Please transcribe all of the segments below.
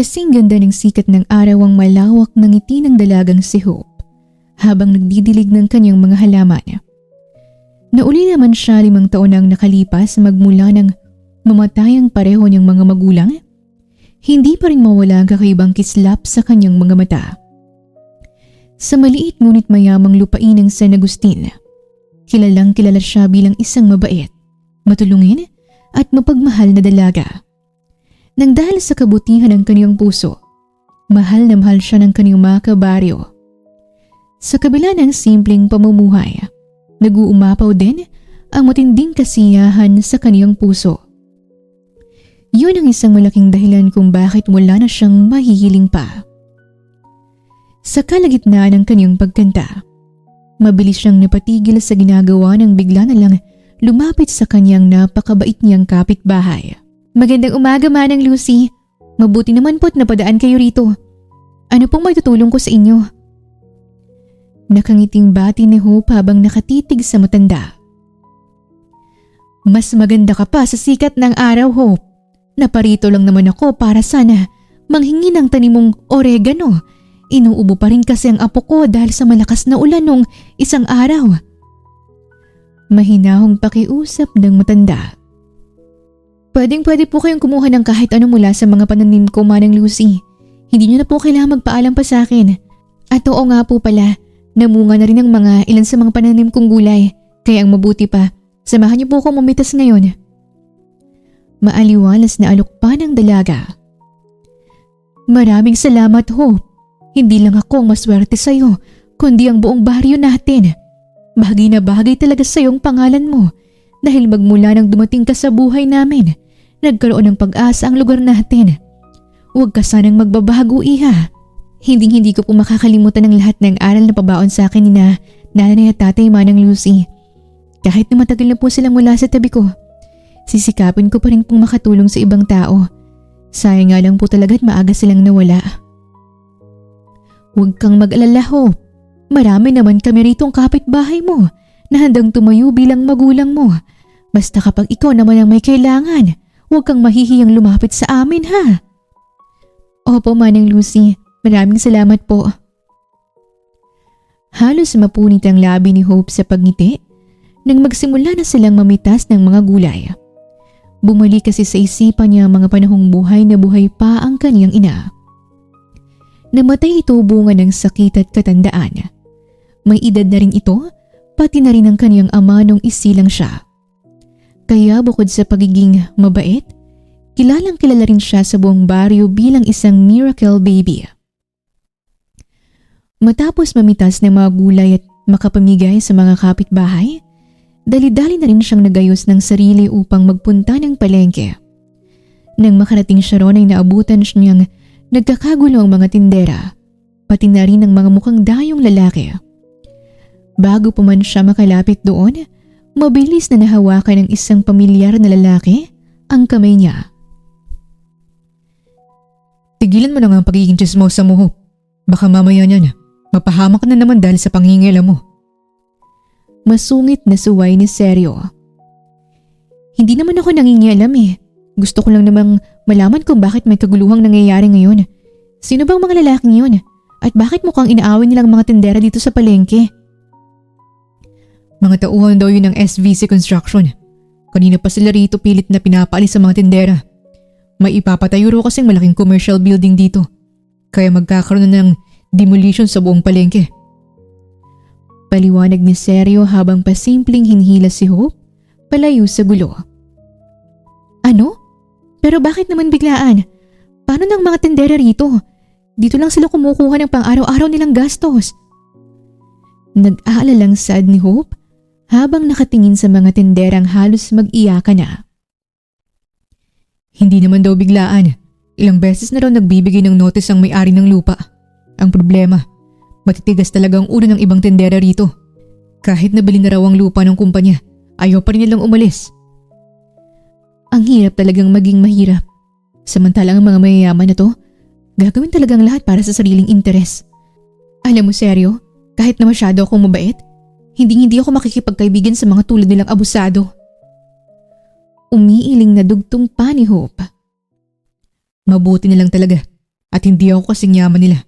Kasing ganda ng sikat ng araw ang malawak ng ngiti ng dalagang si Hope habang nagdidilig ng kanyang mga halaman. Nauli naman siya 5 taon nang nakalipas magmula nang mamatay ang pareho niyang mga magulang. Hindi pa rin mawala ang kakaibang kislap sa kanyang mga mata. Sa maliit ngunit mayamang lupain ng San Agustin, kilalang kilala siya bilang isang mabait, matulungin at mapagmahal na dalaga. Nang dahil sa kabutihan ng kaniyang puso, mahal na mahal siya ng kaniyang mga kabaryo. Sa kabila ng simpleng pamumuhay, nag-uumapaw din ang matinding kasiyahan sa kaniyang puso. Yun ang isang malaking dahilan kung bakit wala na siyang mahihiling pa. Sa kalagitnaan ng kaniyang pagkanta, mabilis siyang napatigil sa ginagawa nang bigla na lang lumapit sa kaniyang napakabait niyang kapitbahay. Magandang umaga, Manang Lucy. Mabuti naman po't napadaan kayo rito. Ano pong maitutulong ko sa inyo? Nakangiting bati ni Hope habang nakatitig sa matanda. Mas maganda ka pa sa sikat ng araw, Hope. Naparito lang naman ako para sana manghingi ng tanimong oregano. Inuubo pa rin kasi ang apo ko dahil sa malakas na ulan nung isang araw. Mahinahong pakiusap ng matanda. Pwede po kayong kumuha ng kahit ano mula sa mga pananim ko, Manang Lucy. Hindi niyo na po kailangan magpaalam pa sa akin. At oo nga po pala, namunga na rin ang ilan sa mga pananim kong gulay. Kaya ang mabuti pa, samahan niyo po akong mamitas ngayon. Maaliwalas na alok pa ng dalaga. Maraming salamat, Hope. Hindi lang ako ang maswerte sa'yo, kundi ang buong baryo natin. Bagay na bagay talaga sa'yo ang pangalan mo. Dahil magmula nang dumating ka sa buhay namin, nagkaroon ng pag-asa ang lugar natin. Huwag ka sanang magbabago, Iha. Hindi ko po makakalimutan ang lahat ng aral na pabaon sa akin ni nanay at tatay, Manang Lucy. Kahit na matagal na po silang wala sa tabi ko, sisikapin ko pa rin pong makatulong sa ibang tao. Sayang nga lang po talaga at maaga silang nawala. Huwag kang mag-alala, Hope. Marami naman kami rito ang kapitbahay mo na handang tumayo bilang magulang mo. Basta kapag ikaw naman ang may kailangan, huwag kang mahihiyang lumapit sa amin, ha? Opo, Manang Lucy. Maraming salamat po. Halos mapunit ang labi ni Hope sa pagngiti nang magsimula na silang mamitas ng mga gulay. Bumalik kasi sa isipan niya mga panahong buhay na buhay pa ang kaniyang ina. Namatay ito bunga ng sakit at katandaan. May edad na rin ito, pati na rin ang kaniyang ama nung isilang siya. Kaya bukod sa pagiging mabait, kilalang kilala rin siya sa buong baryo bilang isang miracle baby. Matapos mamitas ng mga gulay at makapamigay sa mga kapitbahay, dali-dali na rin siyang nagayos ng sarili upang magpunta ng palengke. Nang makarating siya ron ay naabutan niyang nagkakagulo ang mga tindera, pati na rin ang mga mukhang dayong lalaki. Bago pa man siya makalapit doon, mabilis na nahawakan ng isang pamilyar na lalaki ang kamay niya. Tigilan mo na nga ang pagiging chismosa mo, Hope. Baka mamaya niyan, mapahamak ka na naman dahil sa pangingila mo. Masungit na suway ni Seryo. Hindi naman ako nangingialam eh. Gusto ko lang namang malaman kung bakit may kaguluhang nangyayari ngayon. Sino bang mga lalaking yun? At bakit mukhang inaaway nilang mga tindera dito sa palengke? Mga tauhan daw yun ng SVC Construction. Kanina pa sila rito pilit na pinapaalis sa mga tindera. May ipapatayo ro kasing malaking commercial building dito. Kaya magkakaroon na ng demolition sa buong palengke. Paliwanag ni Seryo habang pasimpleng hinihila si Hope palayo sa gulo. Ano? Pero bakit naman biglaan? Paano ng mga tindera rito? Dito lang sila kumukuha ng pang-araw-araw nilang gastos. Nag-aalalang sad ni Hope habang nakatingin sa mga tinderang halos mag-iyaka na. Hindi naman daw biglaan. Ilang beses na raw nagbibigay ng notice ang may-ari ng lupa. Ang problema, matitigas talaga ang ulo ng ibang tindera rito. Kahit nabili na raw ang lupa ng kumpanya, ayaw pa rin nilang umalis. Ang hirap talagang maging mahirap. Samantalang ang mga mayayaman na to, gagawin talagang lahat para sa sariling interes. Alam mo, Seryo, kahit na masyado akong mabait, hindi ako makikipagkaibigan sa mga tulad nilang abusado. Umiiling na dugtong pa ni Hope. Mabuti na lang talaga At hindi ako kasing yaman nila.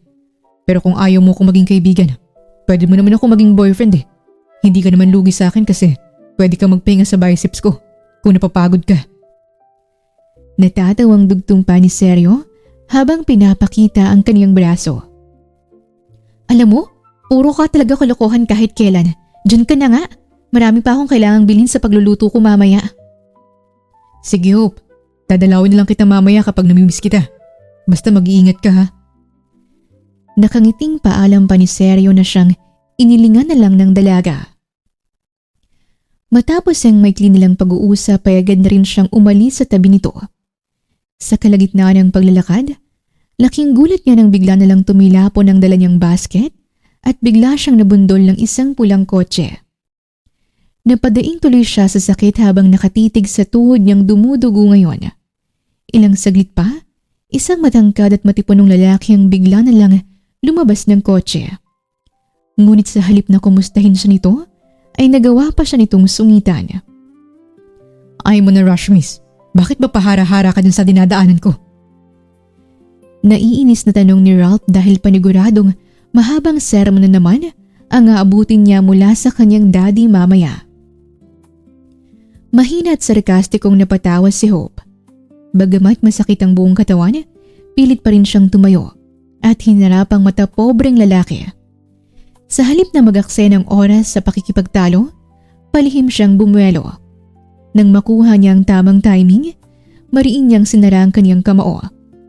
Pero kung ayaw mo akong maging kaibigan, pwede mo naman ako maging boyfriend eh. Hindi ka naman lugi sa akin kasi pwede ka magpahinga sa biceps ko kung napapagod ka. Natatawang dugtong pa ni Seryo habang pinapakita ang kaniyang braso. Alam mo, puro ka talaga kalokohan kahit kailan. Diyan ka na nga. Marami pa akong kailangang bilhin sa pagluluto ko mamaya. Sige Hope, dadalawin lang kita mamaya kapag namimiss kita. Basta mag-iingat ka ha. Nakangiting paalam pa ni Seryo na siyang inilingan na lang ng dalaga. Matapos ang maikli nilang pag-uusap ay agad na rin siyang umalis sa tabi nito. Sa kalagitnaan ng paglalakad, laking gulat niya nang bigla na lang tumilapon ang dala niyang basket at bigla siyang nabundol ng isang pulang kotse. Napadaing tuloy siya sa sakit habang nakatitig sa tuhod niyang dumudugo ngayon. Ilang saglit pa, isang matangkad at matipunong lalaki ang bigla na lang lumabas ng kotse. Ngunit sa halip na kumustahin siya nito, ay nagawa pa siya nitong sungitan. Ay mo na rush miss, bakit ba pahara-hara ka dun sa dinadaanan ko? Naiinis na tanong ni Ralph dahil paniguradong mahabang sermon na naman ang aabutin niya mula sa kanyang daddy mamaya. Mahina at sarkastikong napatawa si Hope. Bagamat masakit ang buong katawan, pilit pa rin siyang tumayo at hinarap ang matapobreng lalaki. Sa halip na mag-akse ng oras sa pakikipagtalo, palihim siyang bumuelo. Nang makuha niya ang tamang timing, mariin niyang sinara ang kanyang kamao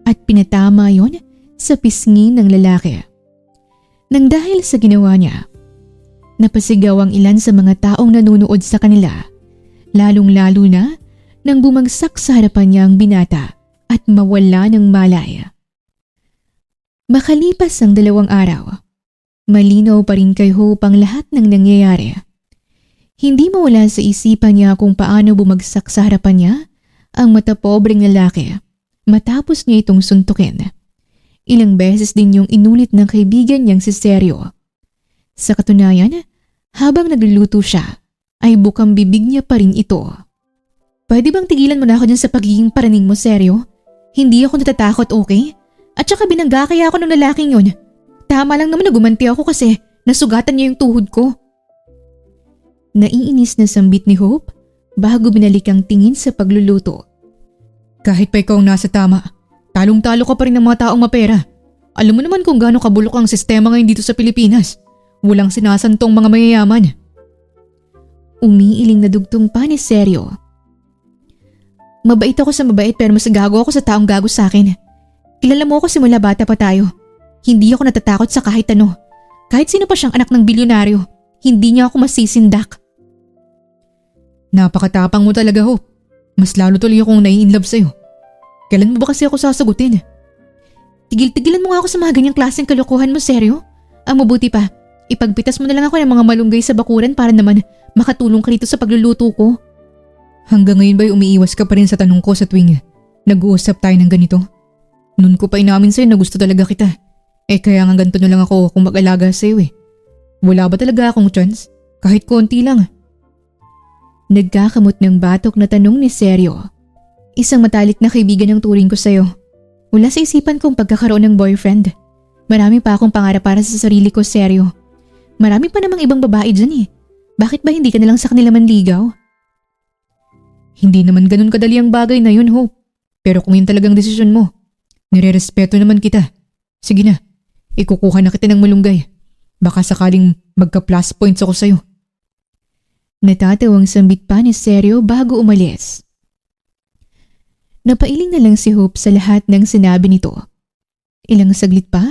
at pinatama yon sa pisngi ng lalaki. Nang dahil sa ginawa niya, napasigaw ang ilan sa mga taong nanunood sa kanila, lalong-lalo na nang bumagsak sa harapan niya ang binata at mawala ng malay. Makalipas ang 2 araw, malinaw pa rin kay Hope ang lahat ng nangyayari. Hindi mawala sa isipan niya kung paano bumagsak sa harapan niya ang matapobreng lalaki matapos niya itong suntukin. Ilang beses din yung inulit ng kaibigan niyang si Seryo. Sa katunayan, habang nagluluto siya, ay bukang bibig niya pa rin ito. Pwede bang tigilan mo na ako dyan sa pagiging paraning mo, Seryo? Hindi ako natatakot, okay? At saka binangga kaya ako ng lalaking yun. Tama lang naman na gumanti ako kasi nasugatan niya yung tuhod ko. Naiinis na sambit ni Hope bago binalik ang tingin sa pagluluto. Kahit pa ikaw nasa tama, talong-talo ka pa rin ng mga taong mapera. Alam mo naman kung gaano kabulok ang sistema ngayon dito sa Pilipinas. Walang sinasantong mga mayayaman. Umiiling na dugtong pa ni Seryo. Mabait ako sa mabait pero mas gago ako sa taong gago sa akin. Kilala mo ako simula bata pa tayo. Hindi ako natatakot sa kahit ano. Kahit sino pa siyang anak ng bilyonaryo, hindi niya ako masisindak. Napakatapang mo talaga, Hope. Mas lalo tuloy akong nai-inlove sa'yo. Kailan mo ba kasi ako sasagutin? Tigil-tigilan mo nga ako sa mga ganyang klaseng kalokohan mo, Seryo. Ang mabuti pa, ipagpitas mo na lang ako ng mga malunggay sa bakuran para naman makatulong ka rito sa pagluluto ko. Hanggang ngayon ba'y umiiwas ka pa rin sa tanong ko sa tuwing nag-uusap tayo ng ganito? Noon ko pa inamin sa'yo na gusto talaga kita. Kaya nga ganito na lang ako kung mag-alaga sa'yo eh. Wala ba talaga akong chance? Kahit konti lang. Nagkakamot ng batok na tanong ni Seryo. Isang matalik na kaibigan ang turing ko sa'yo. Wala sa isipan kong pagkakaroon ng boyfriend. Marami pa akong pangarap para sa sarili ko, Seryo. Marami pa namang ibang babae dyan eh. Bakit ba hindi ka nalang sa kanila manligaw? Hindi naman ganun kadali ang bagay na yun, Hope. Pero kung yun talagang desisyon mo, nire-respeto naman kita. Sige na, ikukuha na kita ng malunggay. Baka sakaling magka-plus points ako sa'yo. Natatawang sambit pa ni Seryo bago umalis. Napailing na lang si Hope sa lahat ng sinabi nito. Ilang saglit pa,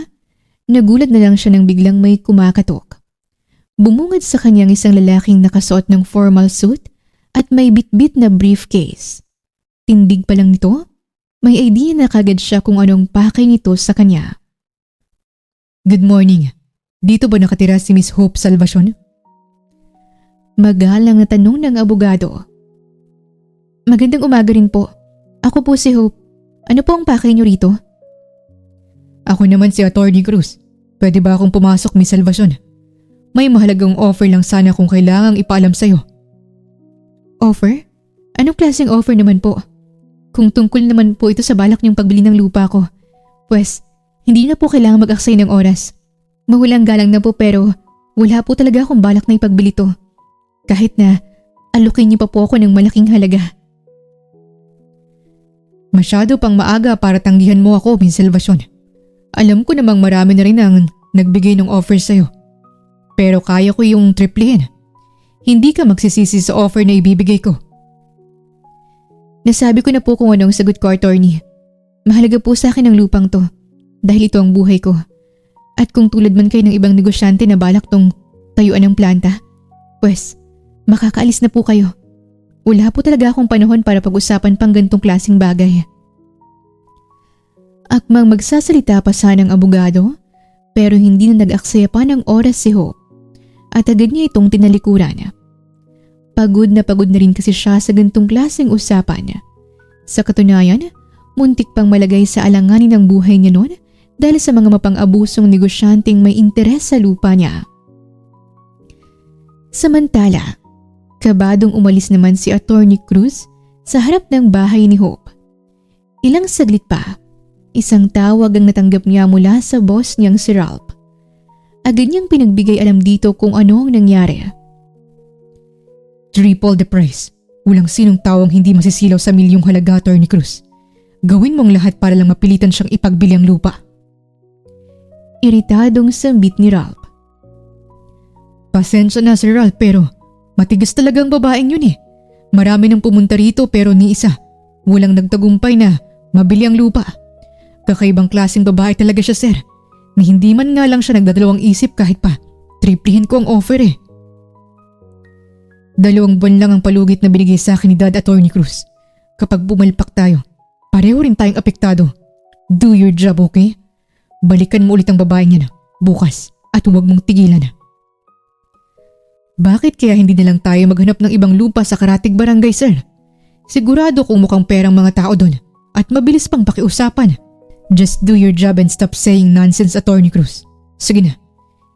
nagulat na lang siya nang biglang may kumakatok. Bumungad sa kanyang isang lalaking nakasuot ng formal suit at may bitbit na briefcase. Tindig pa lang nito, may idea na kagad siya kung anong pakay nito sa kanya. Good morning. Dito ba nakatira si Miss Hope Salvacion? Magalang na tanong ng abogado. Magandang umaga rin po. Ako po si Hope. Ano po ang pakay niyo rito? Ako naman si Attorney Cruz. Pwede ba akong pumasok, Miss Salvacion? May mahalagang offer lang sana kung kailangang ipaalam sa'yo. Offer? Anong klaseng offer naman po? Kung tungkol naman po ito sa balak niyong pagbili ng lupa ko, pues Hindi na po kailangan mag-aksay ng oras. Mahulang galang na po pero wala po talaga akong balak na ipagbili to. Kahit na alukin niyo pa po ako ng malaking halaga. Masyado pang maaga para tanggihan mo ako, Miss Salvacion. Alam ko namang marami na rin ang nagbigay ng offer sa'yo. Pero kaya ko yung triplehin. Hindi ka magsisisi sa offer na ibibigay ko. Nasabi ko na po kung anong sagot ko, attorney. Mahalaga po sa akin ang lupang to dahil ito ang buhay ko. At kung tulad man kayo ng ibang negosyante na balak tong tayuan ng planta, pues makakaalis na po kayo. Wala po talaga akong panahon para pag-usapan pang ganitong klaseng bagay. Akmang magsasalita pa sana ng abogado pero hindi na nag-aksaya pa ng oras si Hope at agad niya itong tinalikuran. Pagod na rin kasi siya sa ganitong klaseng usapan. Sa katunayan, muntik pang malagay sa alanganin ang buhay niya noon dahil sa mga mapang-abusong negosyanteng may interes sa lupa niya. Samantala, kabadong umalis naman si Attorney Cruz sa harap ng bahay ni Hope. Ilang saglit pa, isang tawag ang natanggap niya mula sa boss niyang si Ralph. Agad niyang pinagbigay alam dito kung ano ang nangyari. Triple the price. Walang sinong tawang hindi masisilaw sa milyong halaga, Attorney Cruz. Gawin mong lahat para lang mapilitan siyang ipagbili ang lupa. Iritadong sambit ni Ralph. Pasensya na, Sir Ralph, pero matigas talagang babaeng yun eh. Marami nang pumunta rito pero ni isa. Walang nagtagumpay na mabili ang lupa. Kakaibang klaseng babae talaga siya, sir. Na hindi man nga lang siya nagdadalawang isip kahit pa triplihin ko ang offer eh. 2 buwan lang ang palugit na binigay sa akin ni Dad, Attorney Cruz. Kapag bumalpak tayo, pareho rin tayong apektado. Do your job, okay? Balikan mo ulit ang babaeng yan bukas at huwag mong tigilan. Bakit kaya hindi na lang tayo maghanap ng ibang lupa sa Karatig Barangay, sir? Sigurado kung mukhang perang mga tao doon at mabilis pang pakiusapan. Just do your job and stop saying nonsense, Attorney Cruz. Sige na,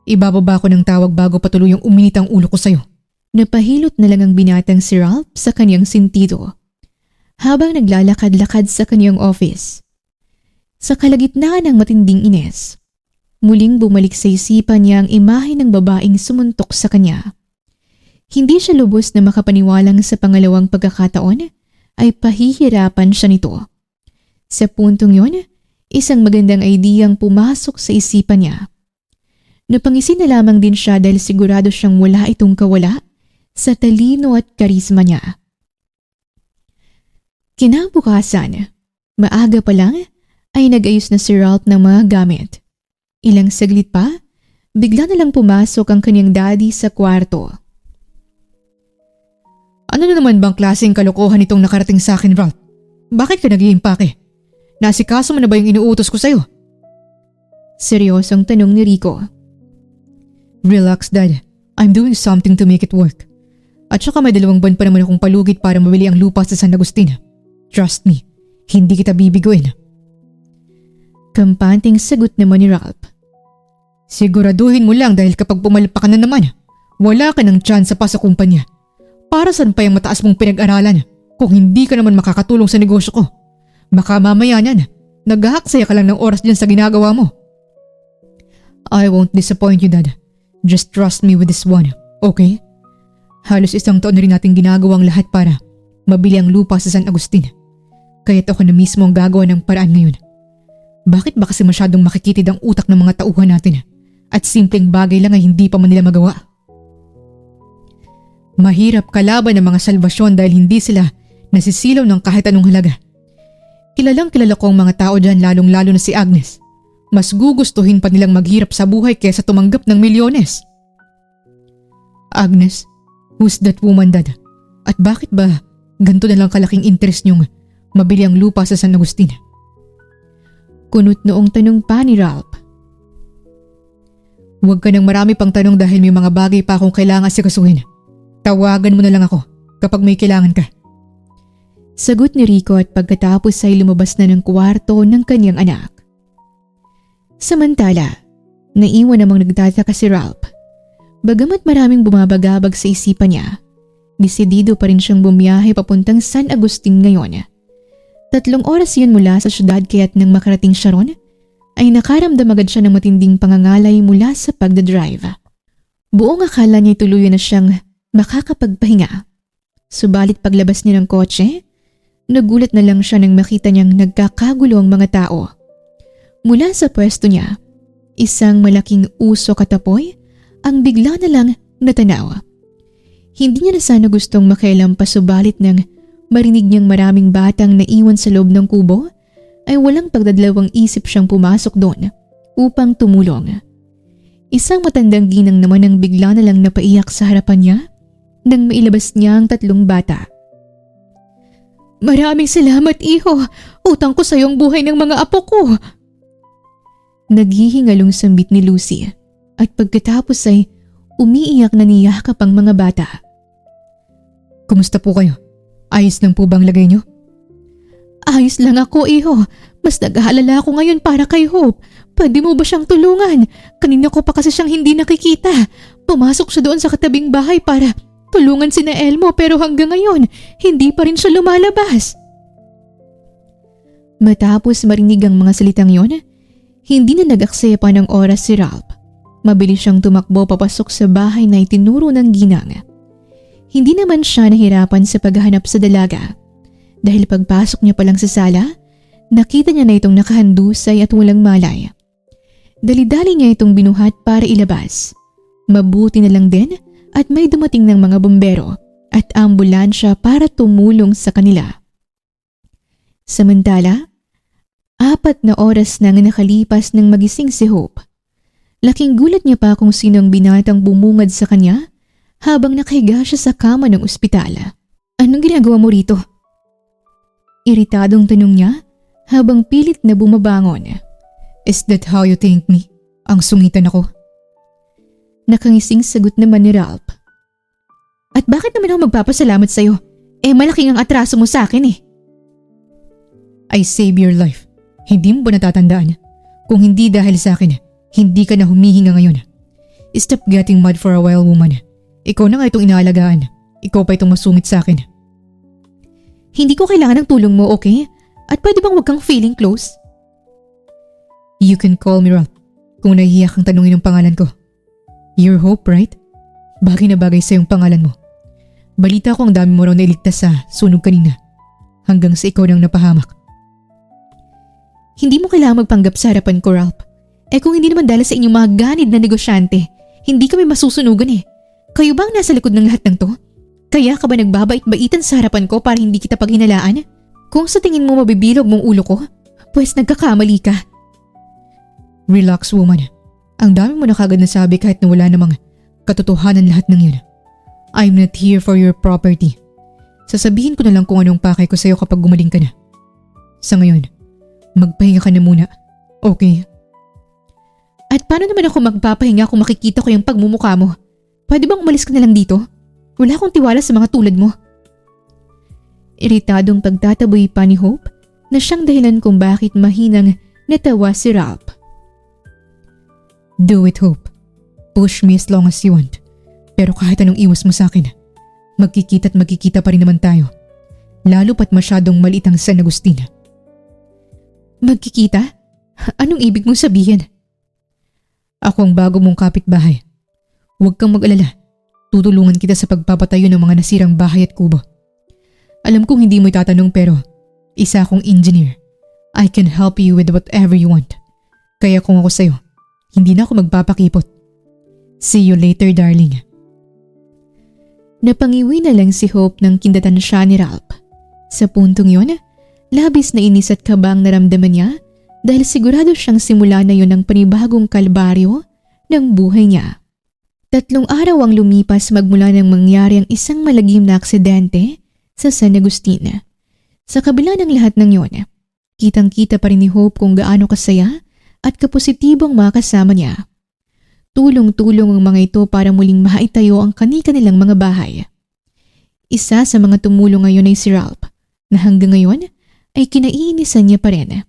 ibababa ko ng tawag bago patuluyang uminit ang ulo ko sa'yo. Napahilot na lang ang binatang si Ralph sa kanyang sentido habang naglalakad-lakad sa kanyang office. Sa kalagitnaan ng matinding ines, muling bumalik sa isipan niya ang imahe ng babaeng sumuntok sa kanya. Hindi siya lubos na makapaniwalang sa pangalawang pagkakataon ay pahihirapan siya nito. Sa puntong yon, isang magandang ideyang pumasok sa isipan niya. Napangisin na lamang din siya dahil sigurado siyang wala itong kawala sa talino at karisma niya. Kinabukasan, maaga pa lang ay nag-ayos na si Ralph ng mga gamit. Ilang saglit pa, bigla na lang pumasok ang kanyang daddy sa kwarto. Ano na naman bang klaseng kalokohan itong nakarating sa akin, Ralph? Bakit ka nag-iimpake? Nasikaso mo na ba yung inuutos ko sa'yo? Seryosong tanong ni Rico. Relax, Dad. I'm doing something to make it work. At saka may 2 buwan pa naman akong palugit para mabili ang lupa sa San Agustin. Trust me, hindi kita bibiguin. Kampanting sagot naman ni Ralph. Siguraduhin mo lang dahil kapag pumalpak ka na naman, wala ka ng tsansa pa sa kumpanya. Para saan pa yung mataas mong pinag-aralan kung hindi ka naman makakatulong sa negosyo ko? Baka mamaya niyan, naghahaksaya ka lang ng oras dyan sa ginagawa mo. I won't disappoint you, Dad. Just trust me with this one, okay? Halos 1 taon na rin natin ginagawang lahat para mabili ang lupa sa San Agustin. Kaya't ako na mismo ang gagawa ng paraan ngayon. Bakit ba kasi masyadong makikitid ang utak ng mga tauhan natin at simpleng bagay lang ay hindi pa man nila magawa? Mahirap kalaban ng mga salvasyon dahil hindi sila nasisilaw ng kahit anong halaga. Kilalang kilala ko ang mga tao dyan lalong-lalo na si Agnes. Mas gugustuhin pa nilang maghirap sa buhay kaysa tumanggap ng milyones. Agnes? Who's that woman, Dad? At bakit ba ganito na lang kalaking interest niyong mabili ang lupa sa San Agustin? Kunot noong tanong pa ni Ralph. Huwag ka nang marami pang tanong dahil may mga bagay pa akong kailangan sikasuhin. Tawagan mo na lang ako kapag may kailangan ka. Sagot ni Rico at pagkatapos ay lumabas na ng kwarto ng kanyang anak. Samantala, naiwan namang nagtataka si Ralph. Bagamat maraming bumabagabag sa isipan niya, desidido pa rin siyang bumiyahe papuntang San Agustin ngayon. 3 oras yun mula sa syudad kaya't nang makarating siya ron, ay nakaramdam agad siya ng matinding pangangalay mula sa pagdadrive. Buong akala niya tuluyan na siyang makakapagpahinga. Subalit paglabas niya ng kotse, nagulat na lang siya nang makita niyang nagkakagulo ang mga tao. Mula sa pwesto niya, isang malaking usok at apoy ang bigla na lang natanaw. Hindi niya na sana gustong makialam pa, subalit nang marinig niyang maraming batang naiwan sa loob ng kubo, ay walang pagdadalawang isip siyang pumasok doon upang tumulong. Isang matandang ginang naman ang bigla na lang napaiyak sa harapan niya nang mailabas niya ang 3 bata. "Maraming salamat, iho. Utang ko sa iyong buhay ng mga apo ko." Naghihingalong sambit ni Lucy at pagkatapos ay umiiyak na niyakap ang mga bata. Kumusta po kayo? Ayos lang po bang lagay niyo? "Ayos lang ako, iho. Mas nag-aalala ako ngayon para kay Hope. Pwede mo ba siyang tulungan? Kanina ko pa kasi siyang hindi nakikita. Pumasok siya doon sa katabing bahay para tulungan sina Elmo, pero hanggang ngayon, hindi pa rin siya lumalabas." Matapos marinig ang mga salitang yon, hindi na nag-aksaya pa ng oras si Ralph. Mabilis siyang tumakbo papasok sa bahay na itinuro ng ginang. Hindi naman siya nahirapan sa paghahanap sa dalaga. Dahil pagpasok niya pa lang sa sala, nakita niya na itong nakahandusay at walang malay. Dali-dali niya itong binuhat para ilabas. Mabuti na lang din at may dumating ng mga bumbero at ambulansya para tumulong sa kanila. Samantala, 4 na oras nang nakalipas nang magising si Hope. Laking gulat niya pa kung sino ang binatang bumungad sa kanya habang nakahiga siya sa kama ng ospital. "Anong ginagawa mo rito?" Iritadong tanong niya habang pilit na bumabangon. Is that how you thank me? Ang sungitan ako. Nakangising sagot naman ni Ralph. "At bakit naman ako magpapasalamat sa'yo? Malaking ang atraso mo sa akin eh." I save your life. Hindi mo ba natatandaan? Kung hindi dahil sa akin, hindi ka na humihinga ngayon. Stop getting mad for a while, woman. Ikaw na nga itong inaalagaan. Ikaw pa itong masungit sa akin. Hindi ko kailangan ng tulong mo, okay? At pwede bang wag kang feeling close? You can call me Ralph kung nahihiyak kang tanungin ang pangalan ko. You're Hope, right? Bagay na bagay sa yung pangalan mo. Balita ko ang dami mo raw nailigtas sa sunog kanina. Hanggang sa ikaw nang napahamak. Hindi mo kailangan magpanggap sa harapan ko, Ralph. Kung hindi naman dahil sa inyong mga ganid na negosyante, hindi kami masusunugan eh. Kayo ba ang nasa likod ng lahat ng to? Kaya ka ba nagbabait-baitan sa harapan ko para hindi kita paghinalaan? Kung sa tingin mo mabibilog mong ulo ko, pues nagkakamali ka. Relax, woman. Ang dami mo na kagad nasabi kahit na wala namang katotohanan lahat ng yun. I'm not here for your property. Sasabihin ko na lang kung anong pakay ko sa'yo kapag gumaling ka na. Sa ngayon, magpahinga ka na muna. Okay? At paano naman ako magpapahinga kung makikita ko yung pagmumukha mo? Pwede bang umalis ka na lang dito? Wala akong tiwala sa mga tulad mo. Iritadong pagtataboy pa ni Hope na siyang dahilan kung bakit mahinang natawa si Ralph. Do it, Hope. Push me as long as you want. Pero kahit anong iwas mo sa akin, magkikita at magkikita pa rin naman tayo. Lalo pat masyadong maliit ang San Agustin. Magkikita? Anong ibig mong sabihin? Ako ang bago mong kapitbahay. Huwag kang mag-alala. Tutulungan kita sa pagpapatayo ng mga nasirang bahay at kubo. Alam kong hindi mo itatanong pero isa akong engineer. I can help you with whatever you want. Kaya kung ako sa'yo, hindi na ako magpapakipot. See you later, darling. Napangiwi na lang si Hope nang kindatan siya ni Ralph. Sa puntong yon, labis na inis at kabang naramdaman niya dahil sigurado siyang simula na yon ang panibagong kalbaryo ng buhay niya. 3 araw ang lumipas magmula nang mangyari ang isang malagim na aksidente sa San Agustin. Sa kabila ng lahat ng yon, kitang-kita pa rin ni Hope kung gaano kasaya at kapositibong makasama niya. Tulong-tulong ang mga ito para muling maitayo ang kani-kanilang mga bahay. Isa sa mga tumulong ngayon ay si Ralph na hanggang ngayon ay kinaiinisan niya pa rin.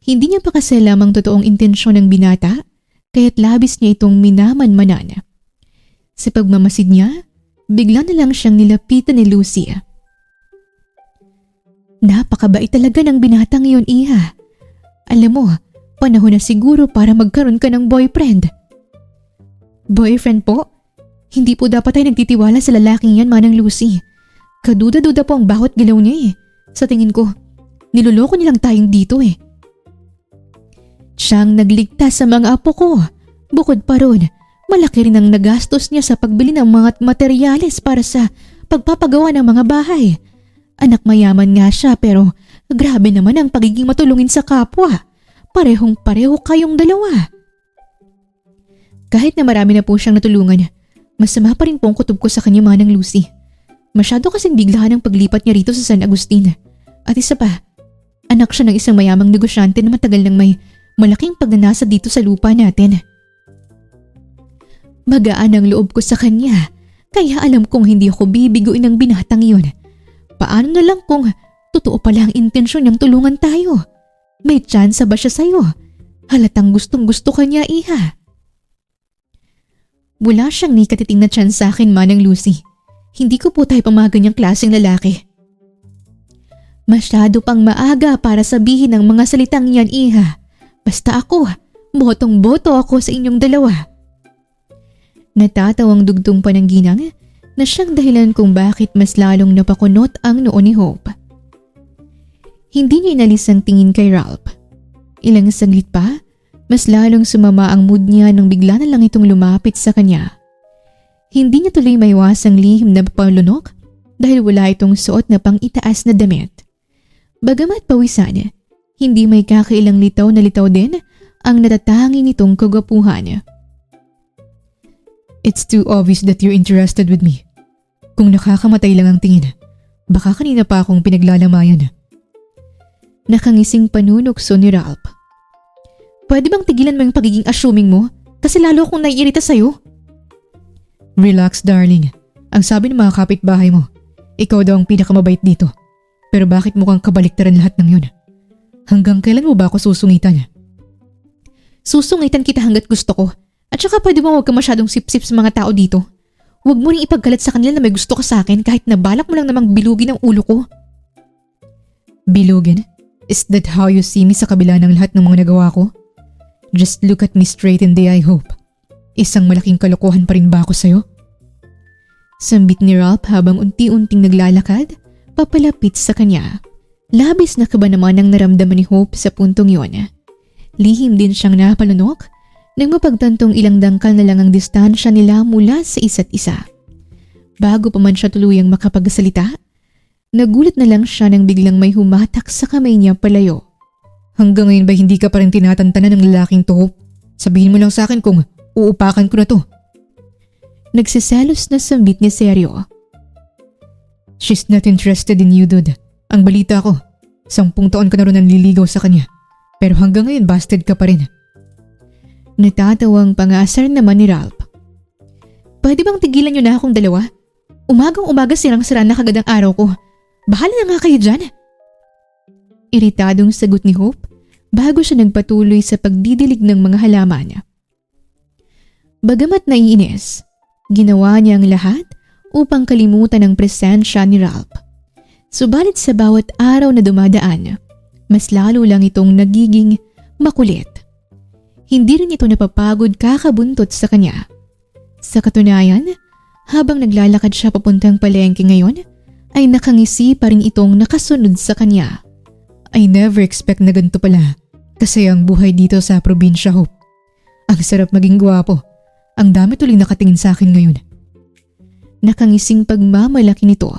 Hindi niya pa kasi alam ang totoong intensyon ng binata kaya't labis niya itong minamanmanan. Sa pagmamasid niya, bigla na lang siyang nilapitan ni Lucy. Napakabait talaga ng binatang iyon, Iha. Alam mo, Panahon na siguro para magkaroon ka ng boyfriend. Boyfriend po? Hindi po dapat tayo nagtitiwala sa lalaking yan, Manang Lucy. Kaduda-duda po ang bawat galaw niya eh. Sa tingin ko, niloloko nilang tayong dito eh. Siyang nagligtas sa mga apo ko. Bukod pa ron, malaki rin ang nagastos niya sa pagbili ng mga materyales para sa pagpapagawa ng mga bahay. Anak mayaman nga siya pero grabe naman ang pagiging matulungin sa kapwa. Parehong-pareho kayong dalawa. Kahit na marami na po siyang natulungan, masama pa rin po ang kutob ko sa kanya, Manang Lucy. Masyado kasing biglaan ang paglipat niya rito sa San Agustin. At isa pa, anak siya ng isang mayamang negosyante na matagal nang may malaking pagnanasa dito sa lupa natin. Magaan ang loob ko sa kanya, kaya alam kong hindi ako bibiguin ng binatang iyon. Paano na lang kung totoo pala ang intensyon niyang tulungan tayo? May tsansa ba siya sa'yo? Halatang gustong gusto ka niya, iha. Wala siyang ni katiting na tsansa sa akin, Manang Lucy. Hindi ko po tayo pamaganyang klaseng lalaki. Masyado pang maaga para sabihin ang mga salitang yan, iha. Basta ako, botong-boto ako sa inyong dalawa. Natatawang dugtong pa ng ginang na siyang dahilan kung bakit mas lalong napakunot ang noo ni Hope. Hindi niya inalis ang tingin kay Ralph. Ilang saglit pa, mas lalong sumama ang mood niya nang bigla na lang itong lumapit sa kanya. Hindi niya tuloy maiwasang lihim na palunok dahil wala itong suot na pang-itaas na damit. Bagamat pawisan, hindi may kakailang litaw na litaw din ang natatangi nitong kagwapuhan. It's too obvious that you're interested with me. Kung nakakamatay lang ang tingin, baka kanina pa akong pinaglalamayan. Nakangising panunokso ni Ralph. Pwede bang tigilan mo yung pagiging assuming mo? Kasi lalo akong naiirita sa'yo. Relax, darling. Ang sabi ng mga kapitbahay mo, ikaw daw ang pinakamabait dito. Pero bakit mukhang kabaliktaran lahat ng yun? Hanggang kailan mo ba ako susungitan? Susungitan kita hanggat gusto ko. At saka pwede mo huwag ka masyadong sip-sip sa mga tao dito. Huwag mo ring ipagkalat sa kanila na may gusto ka sa akin kahit na balak mo lang namang bilugin ang ulo ko. Bilugin? Is that how you see me sa kabila ng lahat ng mga nagawa ko? Just look at me straight in the eye, Hope. Isang malaking kalokohan pa rin ba ako sa'yo? Sambit ni Ralph habang unti-unting naglalakad, papalapit sa kanya. Labis na kaba naman ang naramdaman ni Hope sa puntong yon. Lihim din siyang napalunok nang mapagtantong ilang dangkal na lang ang distansya nila mula sa isa't isa. Bago pa man siya tuluyang makapagsalita, nagulat na lang siya nang biglang may humatak sa kamay niya palayo. Hanggang ngayon ba hindi ka pa rin tinatantanan ng lalaking to, Hope? Sabihin mo lang sa akin kung uupakan ko na to. Nagsiselos na sambit ni seryo. She's not interested in you, dude. Ang balita ko, 10 taon ka na rin nanliligaw sa kanya. Pero hanggang ngayon busted ka pa rin. Natatawang pangasar naman ni Ralph. Pwede bang tigilan niyo na akong dalawa? Umagang-umaga sirang-sira na kagad ang araw ko. Bahala na nga kayo dyan. Iritadong sagot ni Hope bago siya nagpatuloy sa pagdidilig ng mga halaman. Bagamat naiinis, ginawa niya ang lahat upang kalimutan ang presensya ni Ralph. Subalit sa bawat araw na dumadaan, mas lalo lang itong nagiging makulit. Hindi rin ito napapagod kakabuntot sa kanya. Sa katunayan, habang naglalakad siya papuntang palengke ngayon, ay nakangisi pa rin itong nakasunod sa kanya. I never expect na ganito pala kasi ang buhay dito sa probinsya, Hope. Ang sarap maging gwapo. Ang dami tuloy nakatingin sa akin ngayon. Nakangising pagmamalaki nito.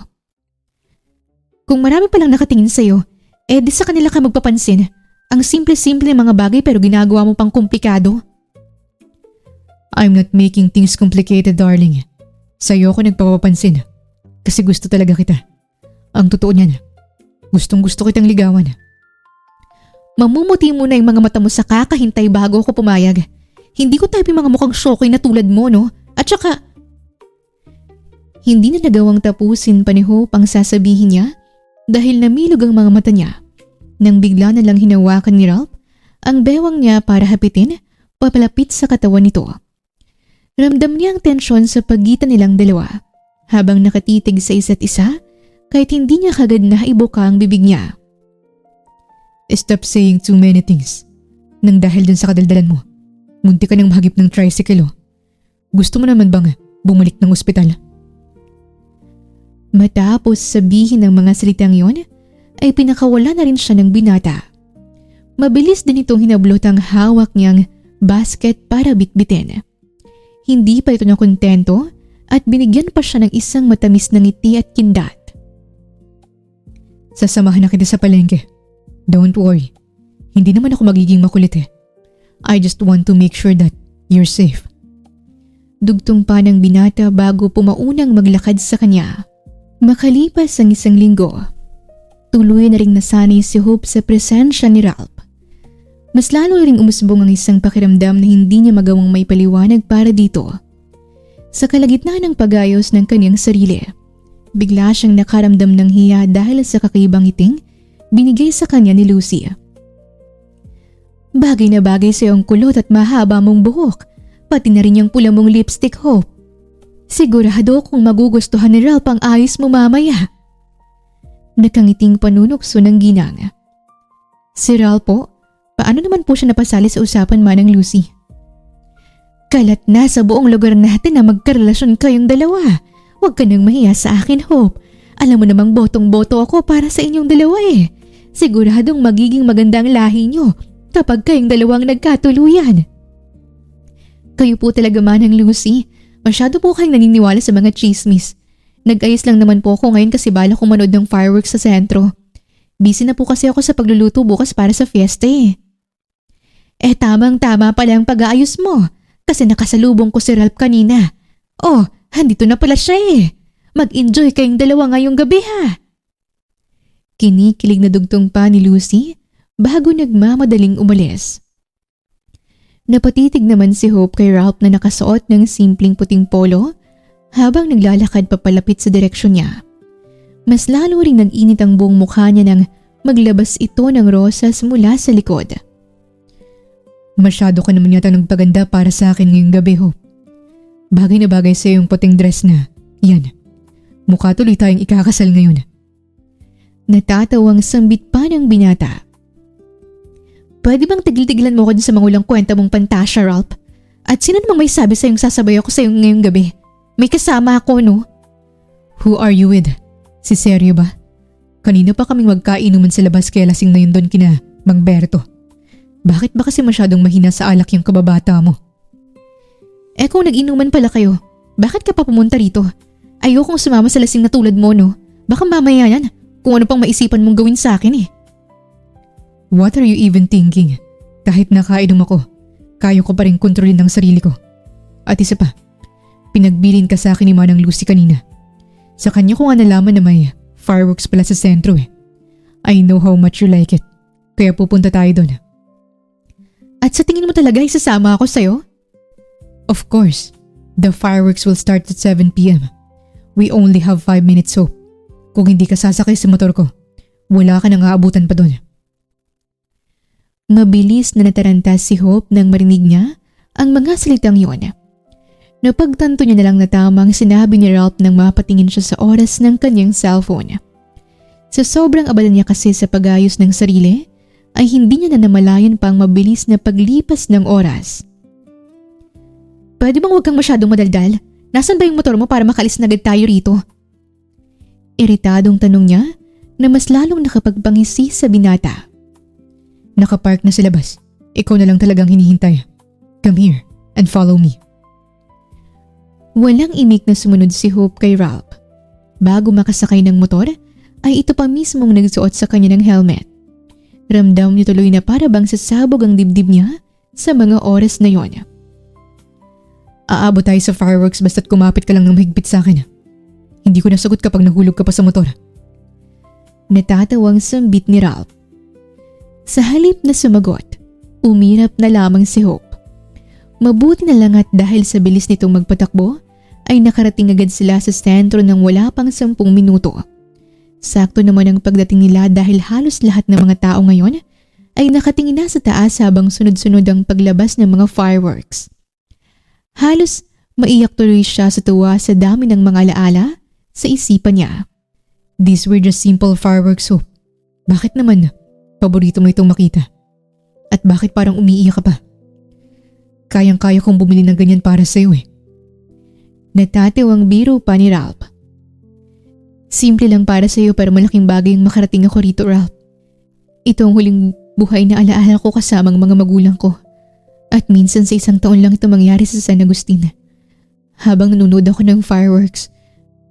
Kung marami palang nakatingin sa'yo, di sa kanila ka magpapansin. Ang simple-simple ng mga bagay pero ginagawa mo pang komplikado. I'm not making things complicated, darling. Sa'yo ako nagpapapansin kasi gusto talaga kita. Ang totoo niyan, gustong-gusto kitang ligawan. Mamumuti mo na yung mga mata mo sa kakahintay bago ako pumayag. Hindi ko type yung mga mukhang shokoy na tulad mo, no? At saka, hindi na nagawang tapusin pa ni Hope ang sasabihin niya dahil namilog ang mga mata niya. Nang bigla na lang hinawakan ni Ralph ang bewang niya para hapitin, papalapit sa katawan nito. Ramdam niya ang tensyon sa pagitan nilang dalawa habang nakatitig sa isa't isa kahit hindi niya kagad na ibuka ang bibig niya. Stop saying too many things. Nang dahil dun sa kadaldalan mo, munti ka nang mahagip ng tricycle. Gusto mo naman bang bumalik ng ospital? Matapos sabihin ng mga salitang yon, ay pinakawala na rin siya ng binata. Mabilis din itong hinablot ang hawak niyang basket para bitbitin. Hindi pa ito nakontento at binigyan pa siya ng isang matamis na ngiti at kindat. Sasamahan na kita sa palengke. Don't worry. Hindi naman ako magiging makulit. I just want to make sure that you're safe. Dugtong pa ng binata bago pumaunang maglakad sa kanya. Makalipas ang isang linggo, tuloy na ring nasanay si Hope sa presensya ni Ralph. Mas lalo ring umusbong ang isang pakiramdam na hindi niya magawang may paliwanag para dito. Sa kalagitnaan ng pagayos ng kanyang sarili, bigla siyang nakaramdam ng hiya dahil sa kakaibang ngiting binigay sa kanya ni Lucy. Bagay na bagay sa iyong kulot at mahaba mong buhok, pati na rin yung pula mong lipstick, Hope. Sigurado kung magugustuhan ni Ralph ang ayos mo mamaya. Nakangiting panunokso ng ginang. Si Ralph po, paano naman po siya napasali sa usapan manang Lucy? Kalat na sa buong lugar natin na magkarelasyon kayong dalawa. Huwag ka nang mahiya sa akin, Hope. Alam mo namang botong-boto ako para sa inyong dalawa eh. Siguradong magiging maganda ang lahi nyo kapag kayong dalawang nagkatuluyan. Kayo po talaga manang Lucy. Masyado po kayong naniniwala sa mga chismis. Nag-ayos lang naman po ako ngayon kasi bala kong manood ng fireworks sa sentro. Busy na po kasi ako sa pagluluto bukas para sa fiesta eh. Tamang-tama pala ang pag-aayos mo kasi nakasalubong ko si Ralph kanina. Oh, handito na pala siya eh. Mag-enjoy kayong dalawa ngayong gabi ha. Kinikilig na dugtong pa ni Lucy bago nagmamadaling umalis. Napatitig naman si Hope kay Ralph na nakasuot ng simpleng puting polo habang naglalakad papalapit sa direksyon niya. Mas lalo ring nag-init ang buong mukha niya nang maglabas ito ng rosas mula sa likod. Masyado ka naman yata nagpaganda para sa akin ngayong gabi, Hope. Bagay na bagay sa yung puting dress na yan. Mukha tuloy tayong ikakasal ngayon. Natatawang sambit pa ng binata. Pwede bang tigil-tigilan mo ko dun sa mga ulang kwenta mong pantasya, Ralph? At sino namang may sabi sa'yong sasabay ako sa'yo ngayong gabi? May kasama ako, no? Who are you with? Si Sergio ba? Kanina pa kaming magkainuman sa labas kaya lasing na yun doon kina Mang Berto. Bakit ba kasi masyadong mahina sa alak yung kababata mo? Kung nag-inuman pala kayo, bakit ka pa pumunta rito? Ayokong sumama sa lasing na tulad mo, no? Baka mamaya yan kung ano pang maisipan mong gawin sa akin eh. What are you even thinking? Kahit nakainom ako, kaya ko pa rin kontrolin ang sarili ko. At isa pa, pinagbilin ka sa akin ni Manang Lucy kanina. Sa kanya ko nga nalaman na may fireworks pala sa sentro eh. I know how much you like it. Kaya pupunta tayo doon. At sa tingin mo talaga isasama ako sa'yo? Of course. The fireworks will start at 7 p.m. We only have 5 minutes, Hope. Kung hindi ka sasakay sa motor ko, wala ka nang aabutan pa doon. Mabilis na nataranta si Hope nang marinig niya ang mga salitang yon. Napagtanto niya na lang na tamang sinabi ni Ralph nang mapatingin siya sa oras ng kanyang cellphone. Sa sobrang abala niya kasi sa pag-ayos ng sarili, ay hindi niya na namalayan pang mabilis na paglipas ng oras. Pwede bang huwag kang masyadong madaldal? Nasaan ba yung motor mo para makalis na agad tayo rito? Iritadong tanong niya na mas lalong nakapagpangisi sa binata. Nakapark na sa labas. Ikaw na lang talagang hinihintay. Come here and follow me. Walang imik na sumunod si Hope kay Ralph. Bago makasakay ng motor, ay ito pa mismong nagsuot sa kanya ng helmet. Ramdam niya tuloy na para bang sasabog ang dibdib niya sa mga oras na yon. Aabot tayo sa fireworks basta't kumapit ka lang ng mahigpit sa akin. Hindi ko nasagot kapag nahulog ka pa sa motor. Natatawang sambit ni Ralph. Sa halip na sumagot, umirap na lamang si Hope. Mabuti na lang at dahil sa bilis nitong magpatakbo, ay nakarating agad sila sa sentro ng wala pang 10 minuto. Sakto naman ang pagdating nila dahil halos lahat ng mga tao ngayon ay nakatingin na sa taas habang sunod-sunod ang paglabas ng mga fireworks. Halos maiyak tuloy siya sa tuwa sa dami ng mga alaala sa isipan niya. These were just simple fireworks, Hope. Bakit naman paborito mo itong makita? At bakit parang umiiyak ka pa? Kayang-kaya kong bumili ng ganyan para sa'yo eh. Natatiwang biro pa ni Ralph. Simple lang para sa'yo pero malaking bagay ang makarating ako rito, Ralph. Ito ang huling buhay na alaala ko kasamang mga magulang ko. At minsan sa isang taon lang ito mangyari sa San Agustin. Habang nanonood ako ng fireworks,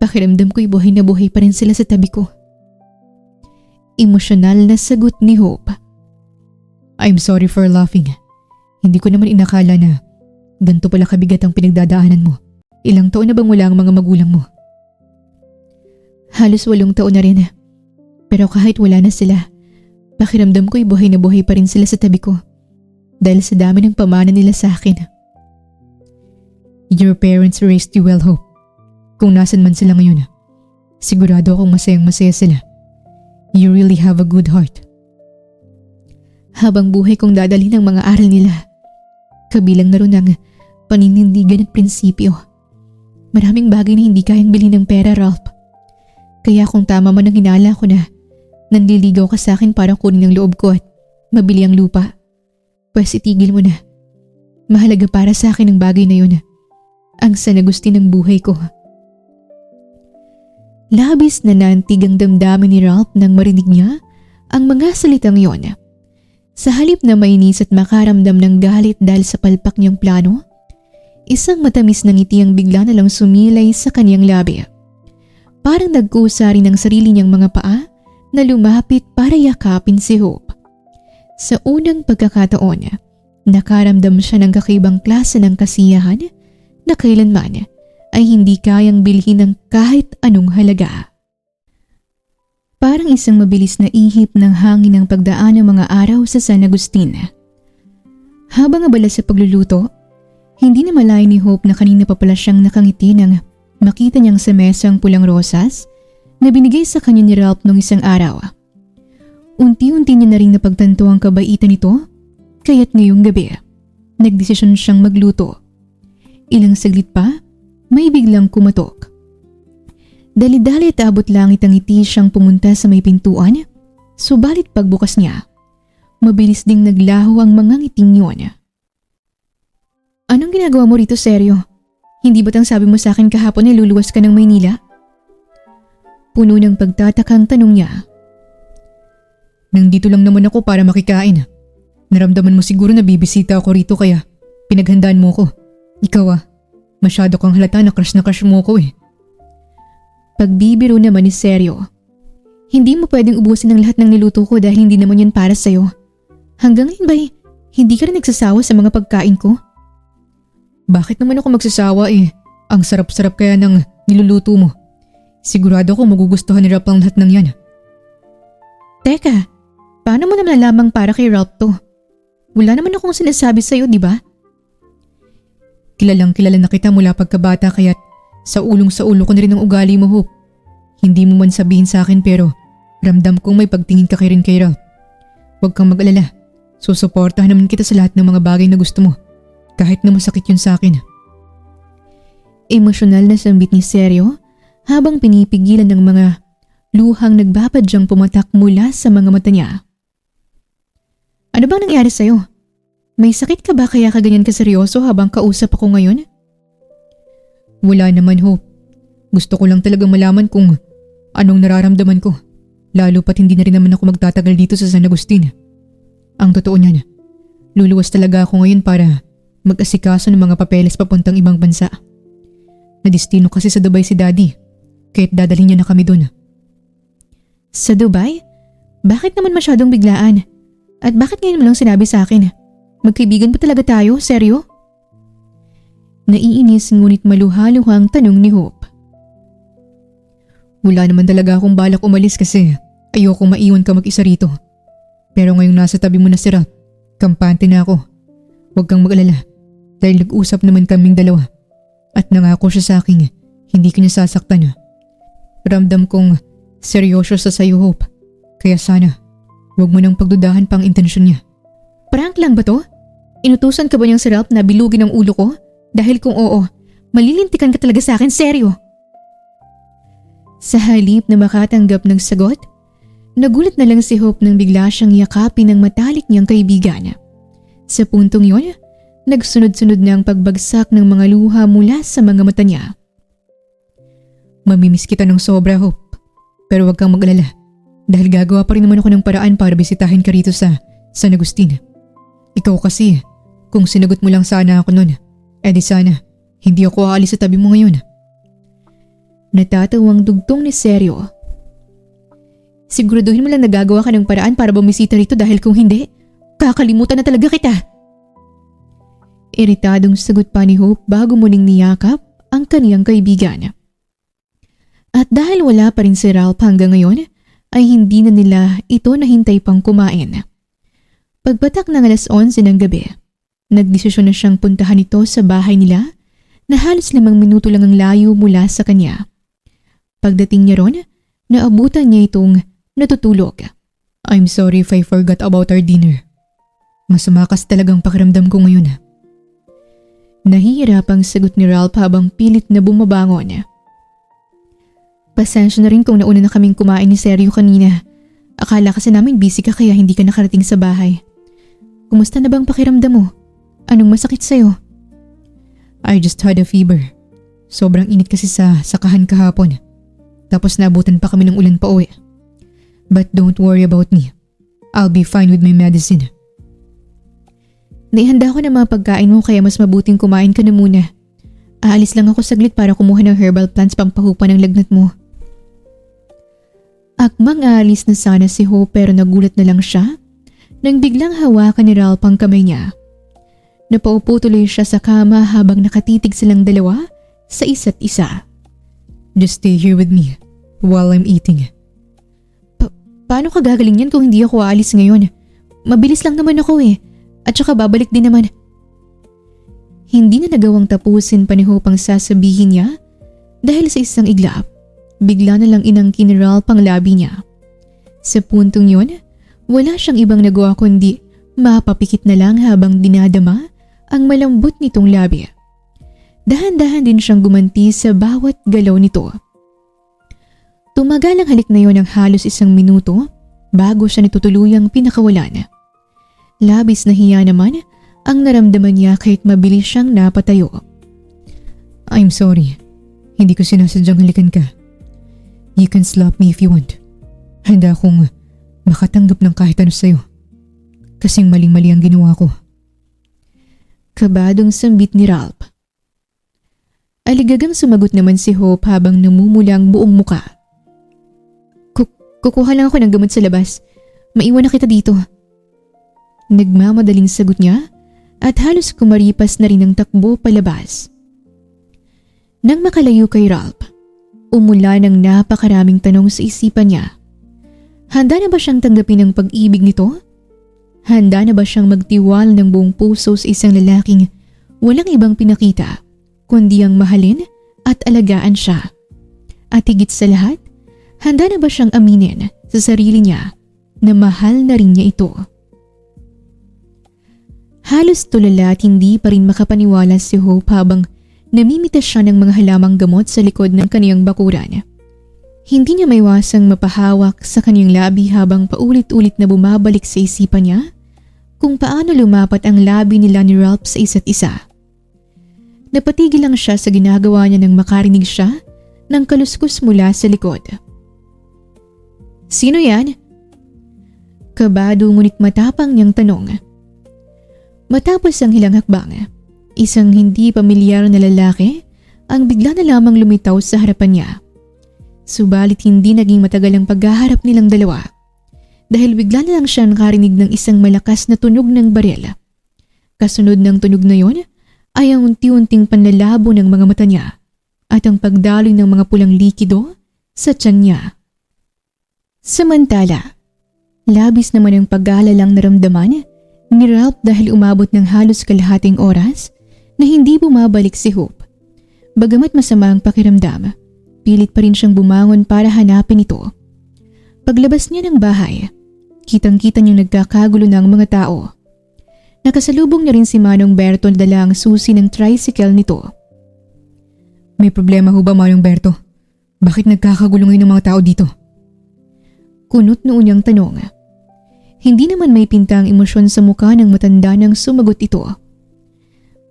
pakiramdam ko'y buhay na buhay pa rin sila sa tabi ko. Emosyonal na sagot ni Hope. I'm sorry for laughing. Hindi ko naman inakala na ganito pala kabigat ang pinagdadaanan mo. Ilang taon na bang wala ang mga magulang mo? Halos 8 taon na rin. Pero kahit wala na sila, pakiramdam ko'y buhay na buhay pa rin sila sa tabi ko. Dahil sa dami ng pamana nila sa akin. Your parents raised you well, Hope. Kung nasan man sila ngayon, sigurado akong masayang-masaya sila. You really have a good heart. Habang buhay kong dadalhin ang mga aral nila, kabilang na rin ang paninindigan at prinsipyo. Maraming bagay na hindi kayang bilhin ng pera, Ralph. Kaya kung tama man ang hinala ko na nanliligaw ka sa akin para kunin ang loob ko at mabili ang lupa, pues itigil mo na. Mahalaga para sa akin ang bagay na yun. Ang San Agustin ng buhay ko. Labis na naantig ang damdamin ni Ralph nang marinig niya ang mga salitang yon. Sa halip na mainis at makaramdam ng galit dahil sa palpak niyang plano, isang matamis na ngiti ang bigla na lang sumilay sa kaniyang labi. Parang nagkusa rin ang sarili niyang mga paa na lumapit para yakapin si Hope. Sa unang pagkakataon, nakaramdam siya ng kakaibang klase ng kasiyahan na kailanman ay hindi kayang bilhin ng kahit anong halaga. Parang isang mabilis na ihip ng hangin ang pagdaan ng mga araw sa San Agustin. Habang abala sa pagluluto, hindi na malayo ni Hope na kanina pa pala siyang nakangiti nang makita niyang sa mesa ang pulang rosas na binigay sa kanya ni Ralph noong isang araw. Unti-unti niya na rin napagtanto ang kabaitan nito, kaya't ngayong gabi, nagdesisyon siyang magluto. Ilang saglit pa, may biglang kumatok. Dali-dali at abot langit ang ngiti siyang pumunta sa may pintuan, subalit pagbukas niya, mabilis ding naglaho ang mga ngiting yun. Anong ginagawa mo rito, seryo? Hindi ba't ang sabi mo sa akin kahapon na luluwas ka ng Maynila? Puno ng pagtatakang tanong niya. Nandito lang naman ako para makikain. Naramdaman mo siguro na bibisita ako rito kaya pinaghandaan mo ko. Ikaw masyado kang halata na crush mo ko eh. Pagbibiro naman ni seryo. Hindi mo pwedeng ubusin ang lahat ng niluto ko dahil hindi naman yun para sa'yo. Hanggang ngayon ba'y hindi ka rin nagsasawa sa mga pagkain ko? Bakit naman ako magsasawa eh? Ang sarap-sarap kaya ng niluluto mo. Sigurado ko magugustuhan ni Ralph ang lahat ng yan. Teka, paano mo naman nalamang para kay Ralph to? Wala naman akong sinasabi sa'yo, di ba? Kilalang kilala na kita mula pagkabata kaya't sa ulo ko na rin ang ugali mo, Hope. Hindi mo man sabihin sa akin pero ramdam kong may pagtingin ka rin kay Ralph. Huwag kang mag-alala. Susuportahan naman kita sa lahat ng mga bagay na gusto mo. Kahit na masakit yun sa akin. Emosyonal na sambit ni seryo habang pinipigilan ng mga luhang nagbabadyang pumatak mula sa mga mata niya. Ano bang nangyari sa'yo? May sakit ka ba kaya ka ganyan kaseryoso habang kausap ako ngayon? Wala naman, Hope. Gusto ko lang talagang malaman kung anong nararamdaman ko. Lalo pat hindi na rin naman ako magtatagal dito sa San Agustin. Ang totoo niyan, luluwas talaga ako ngayon para mag-asikaso ng mga papeles papuntang ibang bansa. Nadistino kasi sa Dubai si Daddy, kaya't dadalhin niya na kami doon. Sa Dubai? Bakit naman masyadong biglaan? At bakit ngayon mo lang sinabi sa akin? Magkaibigan pa talaga tayo? Seryo? Naiinis ngunit maluhaluhang tanong ni Hope. Wala naman talaga akong balak umalis kasi ayokong maiwan ka mag-isa rito. Pero ngayong nasa tabi mo na si Ralph, kampante na ako. Huwag kang mag-alala dahil nag-usap naman kaming dalawa at nangako siya sa akin hindi ka niya sasaktan. Ramdam kong seryoso sa sayo, Hope. Kaya sana huwag mo nang pagdudahan pang intensyon niya. Prank lang ba to? Inutusan ka ba niyang si Ralph na bilugin ang ulo ko? Dahil kung oo, malilintikan ka talaga sa akin, seryo. Sa halip na makatanggap ng sagot, nagulat na lang si Hope nang bigla siyang yakapin ng matalik niyang kaibigan. Sa puntong yon, nagsunod-sunod na ang pagbagsak ng mga luha mula sa mga mata niya. Mamimiss kita ng sobra, Hope. Pero wag kang mag-alala. Dahil gagawa pa rin naman ako ng paraan para bisitahin ka rito sa San Agustin. Ikaw kasi, kung sinagot mo lang sana ako nun, edi sana, hindi ako aalis sa tabi mo ngayon. Natatawang dugtong ni Sergio. Siguraduhin mo lang nagagawa ka ng paraan para bumisita rito dahil kung hindi, kakalimutan na talaga kita. Iritadong sagot pa ni Hope bago muling niyakap ang kaniyang kaibigan. At dahil wala pa rin si Ralph hanggang ngayon, ay hindi na nila ito nahintay pang kumain. Pagpatak ng 11:00 ng gabi, nagdesisyon na siyang puntahan ito sa bahay nila na halos 5 minuto lang ang layo mula sa kanya. Pagdating niya ron, naabutan niya itong natutulog. I'm sorry if I forgot about our dinner. Masama kasi talagang pakiramdam ko ngayon. Nahihirapang sagot ni Ralph habang pilit na bumabangon. Pasensya na rin kung nauna na kaming kumain ni Sergio kanina. Akala kasi namin busy ka kaya hindi ka nakarating sa bahay. Kumusta na bang pakiramdam mo? Anong masakit sa'yo? I just had a fever. Sobrang init kasi sa sakahan kahapon. Tapos naabutan pa kami ng ulan pa uwi. But don't worry about me. I'll be fine with my medicine. Naihanda ko na mga pagkain mo kaya mas mabuting kumain ka na muna. Aalis lang ako saglit para kumuha ng herbal plants pampahupa ng lagnat mo. Akmang aalis na sana si Hope pero nagulat na lang siya nang biglang hawakan ni Ralph ang kamay niya. Napaupo tuloy siya sa kama habang nakatitig silang dalawa sa isa't isa. Just stay here with me while I'm eating. Paano ka gagaling yan kung hindi ako aalis ngayon? Mabilis lang naman ako at saka babalik din naman. Hindi na nagawang tapusin pa ni Hope ang sasabihin niya dahil sa isang iglap. Bigla na lang inangkin ni Ralph ang labi niya. Sa puntong yon, wala siyang ibang nagawa kundi mapapikit na lang habang dinadama ang malambot nitong labi. Dahan-dahan din siyang gumanti sa bawat galaw nito. Tumagal ang halik na yon ng halos 1 minuto bago siya nitutuluyang pinakawalan. Labis na hiya naman ang naramdaman niya kahit mabilis siyang napatayo. I'm sorry. Hindi ko sinasadyang halikan ka. You can slap me if you want. Handa akong makatanggap ng kahit ano sa'yo. Kasing maling-mali ang ginawa ko. Kabadong sambit ni Ralph. Aligagang sumagot naman si Hope habang namumula ang buong muka. Kukuha lang ako ng gamot sa labas. Maiwan na kita dito. Nagmamadaling sagot niya at halos kumaripas na rin ang takbo palabas. Nang makalayo kay Ralph, umula ng napakaraming tanong sa isipan niya. Handa na ba siyang tanggapin ang pag-ibig nito? Handa na ba siyang magtiwala ng buong puso sa isang lalaking walang ibang pinakita kundi ang mahalin at alagaan siya? At higit sa lahat, handa na ba siyang aminin sa sarili niya na mahal na rin niya ito? Halos tulala at hindi pa rin makapaniwala si Hope habang namimitas siya ng mga halamang gamot sa likod ng kaniyang bakuran. Hindi niya maiwasang mapahawak sa kaniyang labi habang paulit-ulit na bumabalik sa isipan niya kung paano lumapat ang labi nila ni Ralph sa isa't isa. Napatigil lang siya sa ginagawa niya nang makarinig siya ng kaluskus mula sa likod. Sino yan? Kabado ngunit matapang niyang tanong. Matapos ang hilang hakbang, isang hindi pamilyar na lalaki ang bigla na lamang lumitaw sa harapan niya. Subalit hindi naging matagal ang paghaharap nilang dalawa dahil bigla na lang siya nakarinig ng isang malakas na tunog ng baril. Kasunod ng tunog na yon ay ang unti-unting panlalabo ng mga mata niya at ang pagdaloy ng mga pulang likido sa tiyan niya. Samantala, labis naman ang pag-aalalang naramdaman ni Ralph dahil umabot ng halos kalahating oras na hindi bumabalik si Hope. Bagamat masama ang pakiramdam, pilit pa rin siyang bumangon para hanapin ito. Paglabas niya ng bahay, kitang-kita niyang nagkakagulo ng mga tao. Nakasalubong niya rin si Manong Berto na dala ang susi ng tricycle nito. May problema ho ba, Manong Berto? Bakit nagkakagulo ngayon ng mga tao dito? Kunot noon niyang tanong. Hindi naman may pintang emosyon sa mukha ng matanda nang sumagot ito.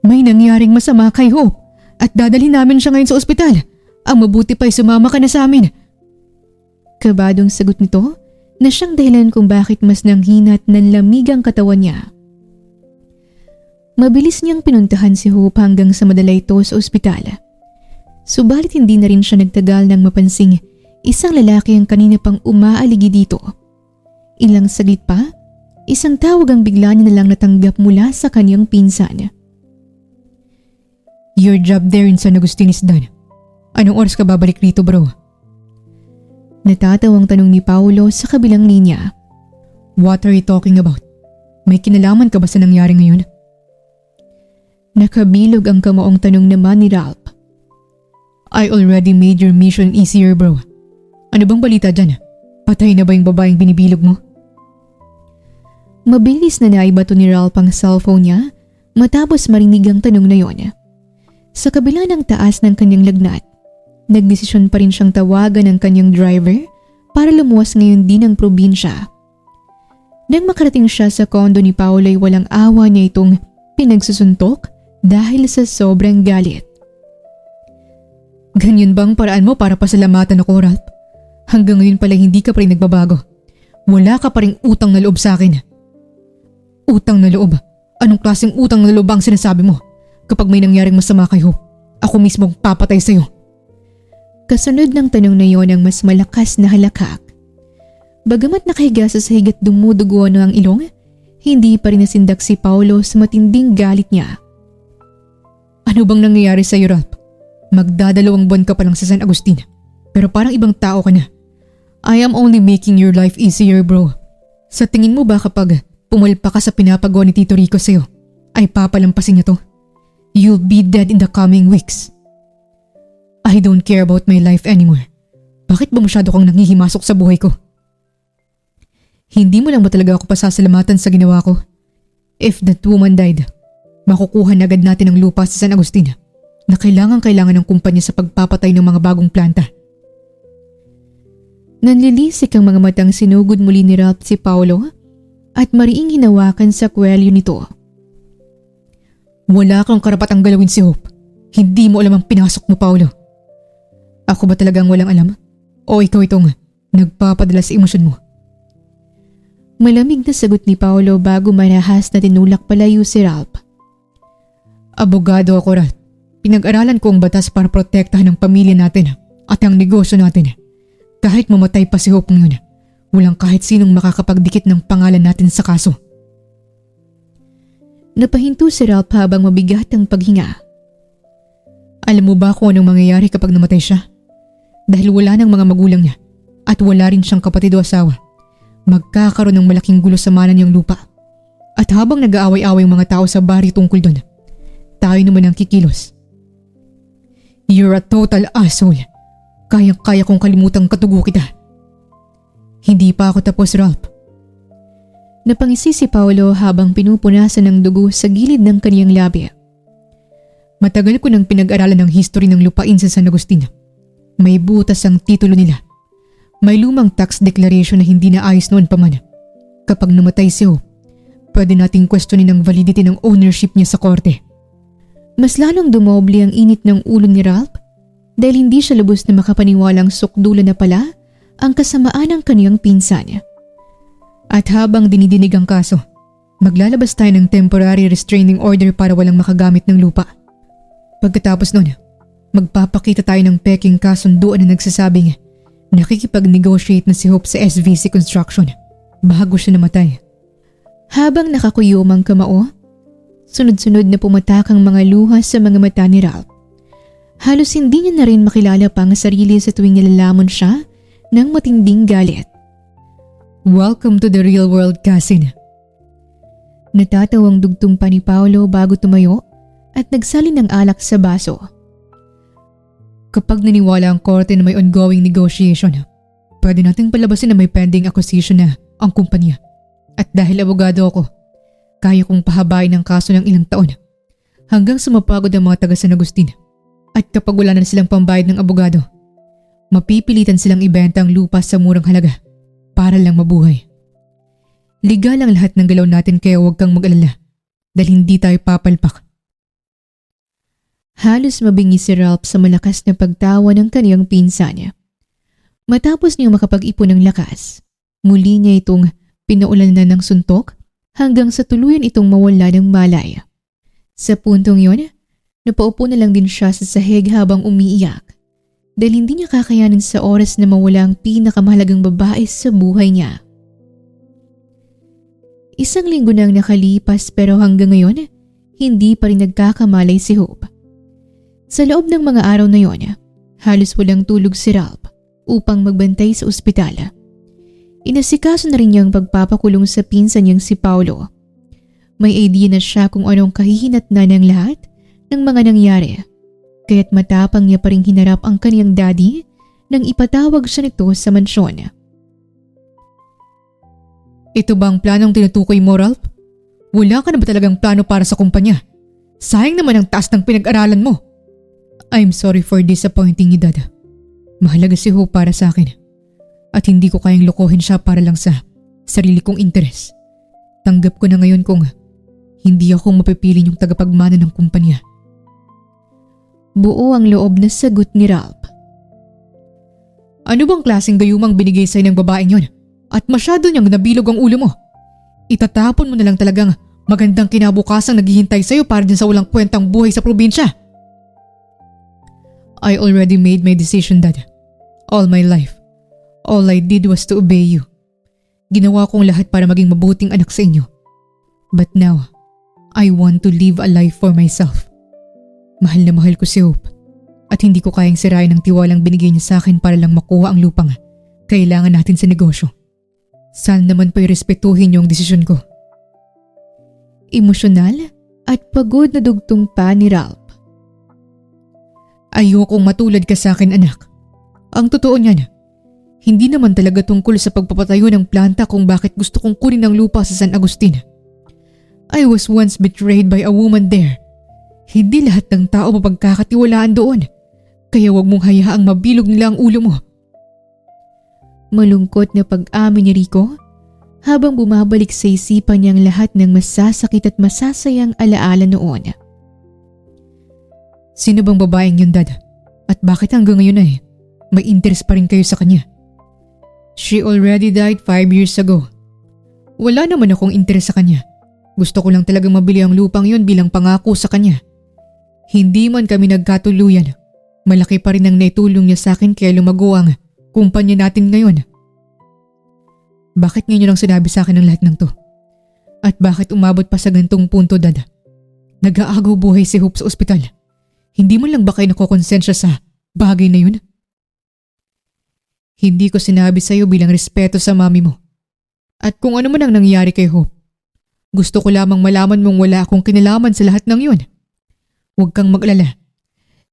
May nangyaring masama kay Hope at dadalhin namin siya ngayon sa ospital. Ang mabuti pa'y sumama ka na sa amin. Kabadong sagot nito na siyang dahilan kung bakit mas nanghina at nanlamig ang katawan niya. Mabilis niyang pinuntahan si Hope hanggang sa madala ito sa ospital. Subalit hindi na rin siya nagtagal nang mapansing isang lalaki ang kanina pang umaaligi dito. Ilang saglit pa, isang tawag ang bigla niya na lang natanggap mula sa kanyang pinsan. Your job there in San Agustin is done. Anong oras ka babalik rito, bro? Natatawang tanong ni Paolo sa kabilang linya. What are you talking about? May kinalaman ka ba sa nangyari ngayon? Nakabilog ang kamaong tanong naman ni Ralph. I already made your mission easier, bro. Ano bang balita dyan? Patay na ba yung babaeng binibilog mo? Mabilis na naibato ni Ralph ang cellphone niya matapos marinig ang tanong na yon. Sa kabila ng taas ng kanyang lagnat, nagdesisyon pa rin siyang tawagan ang kanyang driver para lumuwas ngayon din ng probinsya. Nang makarating siya sa kondo ni Paolo ay walang awa niya itong pinagsusuntok dahil sa sobrang galit. Ganyan bang paraan mo para pasalamatan ako, Ralph? Hanggang ngayon pala hindi ka pa rin nagbabago. Wala ka pa rin utang na loob sa akin. Utang na loob? Anong klaseng utang na loob ang sinasabi mo? Kapag may nangyaring masama kay Hope, ako mismo ang papatay sa'yo. Kasunod ng tanong na yon ang mas malakas na halakak. Bagamat nakahiga sa sahig at dumudugo na ang ilong, hindi pa rin nasindak si Paolo sa matinding galit niya. Ano bang nangyayari sa'yo, Ralph? Magdadalawang buwan ka pa lang sa San Agustin, pero parang ibang tao ka na. I am only making your life easier, bro. Sa tingin mo ba kapag pumalpa ka sa pinapagawa ni Tito Rico sa'yo, ay papalampasin niya to? You'll be dead in the coming weeks. I don't care about my life anymore. Bakit ba masyado kang nanghihimasok sa buhay ko? Hindi mo lang ba talaga ako pasasalamatan sa ginawa ko? If that woman died, makukuha na agad natin ang lupa sa San Agustin na kailangan ng kumpanya sa pagpapatay ng mga bagong planta. Nanlilisik ang mga matang sinugod muli ni Ralph si Paolo at mariing hinawakan sa kwelyo nito. Wala kang karapatang galawin si Hope. Hindi mo alam ang pinasok mo, Paolo. Ako ba talagang walang alam? O ikaw itong nagpapadala sa emosyon mo? Malamig na sagot ni Paolo bago marahas na tinulak palayo si Ralph. Abogado ako, Ralph. Pinag-aralan ko ang batas para protektahan ang pamilya natin at ang negosyo natin. Kahit mamatay pa si Hope ngayon, walang kahit sinong makakapagdikit ng pangalan natin sa kaso. Napahinto si Ralph habang mabigat ang paghinga. Alam mo ba kung anong mangyayari kapag namatay siya? Dahil wala ng mga magulang niya at wala rin siyang kapatid o asawa, magkakaroon ng malaking gulo sa mana niyang lupa. At habang nag-aaway-away ang mga tao sa baryo tungkol doon, tayo naman ang kikilos. You're a total asshole. Kayang-kaya kong kalimutang katugo kita. Hindi pa ako tapos, Ralph. Napangisi si Paolo habang pinupunasan ng dugo sa gilid ng kaniyang labi. Matagal ko nang pinag-aralan ng history ng lupain sa San Agustin. May butas ang titulo nila. May lumang tax declaration na hindi naayos noon pa man. Kapag namatay si Hope, pwede nating questionin ang validity ng ownership niya sa korte. Mas lalong dumoble ang init ng ulo ni Ralph dahil hindi siya lubos na makapaniwalang sukdulan na pala ang kasamaan ng kaniyang pinsan. At habang dinidinig ang kaso, maglalabas tayo ng temporary restraining order para walang makagamit ng lupa. Pagkatapos nun, magpapakita tayo ng peking kasunduan na nagsasabing nakikipag-negotiate na si Hope sa SVC Construction bago siya namatay. Habang nakakuyom ang kamao, sunod-sunod na pumatak ang mga luha sa mga mata ni Ralph. Halos hindi niya na rin makilala pa ang sarili sa tuwing nilalamon siya ng matinding galit. Welcome to the real world, cousin. Natatawang dugtong pa ni Paolo bago tumayo at nagsalin ng alak sa baso. Kapag naniwala ang korte na may ongoing negotiation, pwede nating palabasin na may pending acquisition na ang kumpanya. At dahil abogado ako, kaya kong pahabain ang kaso ng ilang taon hanggang sumapagod ang mga taga San Agustin. At kapag wala na silang pambayad ng abogado, mapipilitan silang ibenta ang lupa sa murang halaga para lang mabuhay. Legal ang lahat ng galaw natin kaya huwag kang mag-alala dahil hindi tayo papalpak. Halos mabingi si Ralph sa malakas na pagtawa ng kaniyang pinsan. Matapos niyang makapag-ipon ng lakas, muli niya itong pinaulanan ng suntok hanggang sa tuluyan itong mawala ng malay. Sa puntong yon, napaupo na lang din siya sa sahig habang umiiyak dahil hindi niya kakayanin sa oras na mawala ang pinakamahalagang babae sa buhay niya. Isang linggo nang nakalipas pero hanggang ngayon, hindi pa rin nagkakamalay si Hope. Sa loob ng mga araw na yon, halos walang tulog si Ralph upang magbantay sa ospital. Inasikaso na rin niyang pagpapakulong sa pinsan niyang si Paolo. May idea na siya kung anong kahihinatnan ng lahat ng mga nangyari, kaya't matapang niya pa rin hinarap ang kaniyang daddy nang ipatawag siya nito sa mansyon. Ito ba ang planong tinutukoy mo, Ralph? Wala ka na ba talagang plano para sa kumpanya? Sayang naman ang taas ng pinag-aralan mo. I'm sorry for disappointing you, Dad. Mahalaga si Hope para sa akin at hindi ko kayang lokohin siya para lang sa sarili kong interes. Tanggap ko na ngayon kung hindi ako mapipili yung tagapagmana ng kumpanya. Buo ang loob na sagot ni Ralph. Ano bang klaseng gayumang binigay sa'yo ng babaeng yon? At masyado niyang nabilog ang ulo mo. Itatapon mo na lang talagang magandang kinabukasang naghihintay sa'yo para din sa walang kwentang buhay sa probinsya. I already made my decision, Dad. All my life, all I did was to obey you. Ginawa kong lahat para maging mabuting anak sa inyo. But now, I want to live a life for myself. Mahal na mahal ko si Hope at hindi ko kayang sirain ang tiwalang binigay niya sa akin para lang makuha ang lupang kailangan natin sa negosyo. Sana naman pa'y respetuhin niyo ang desisyon ko. Emosyonal at pagod na dugtong pa ni Ralph. Ayokong matulad ka sa akin, anak. Ang totoo niyan, hindi naman talaga tungkol sa pagpapatayo ng planta kung bakit gusto kong kunin ang lupa sa San Agustin. I was once betrayed by a woman there. Hindi lahat ng tao mapagkakatiwalaan doon, kaya huwag mong hayaang mabilog nila ang ulo mo. Malungkot na pag-amin ni Rico habang bumabalik sa isipan niyang lahat ng masasakit at masasayang alaala noon. Sino bang babaeng yun, Dad? At bakit hanggang ngayon ay may interest pa rin kayo sa kanya? She already died 5 years ago. Wala naman akong interest sa kanya. Gusto ko lang talagang mabili ang lupang yun bilang pangako sa kanya. Hindi man kami nagkatuluyan, malaki pa rin ang naitulong niya sa akin kaya lumago ang kumpanya natin ngayon. Bakit ngayon lang sinabi sa akin ang lahat ng to? At bakit umabot pa sa gantong punto, Dad? Nag-aagaw buhay si Hope sa ospital. Hindi mo lang ba kayo nakokonsensya sa bagay na yun? Hindi ko sinabi sa iyo bilang respeto sa mami mo. At kung ano man ang nangyari kay Hope, gusto ko lamang malaman mong wala akong kinalaman sa lahat ng yun. Huwag kang mag-alala.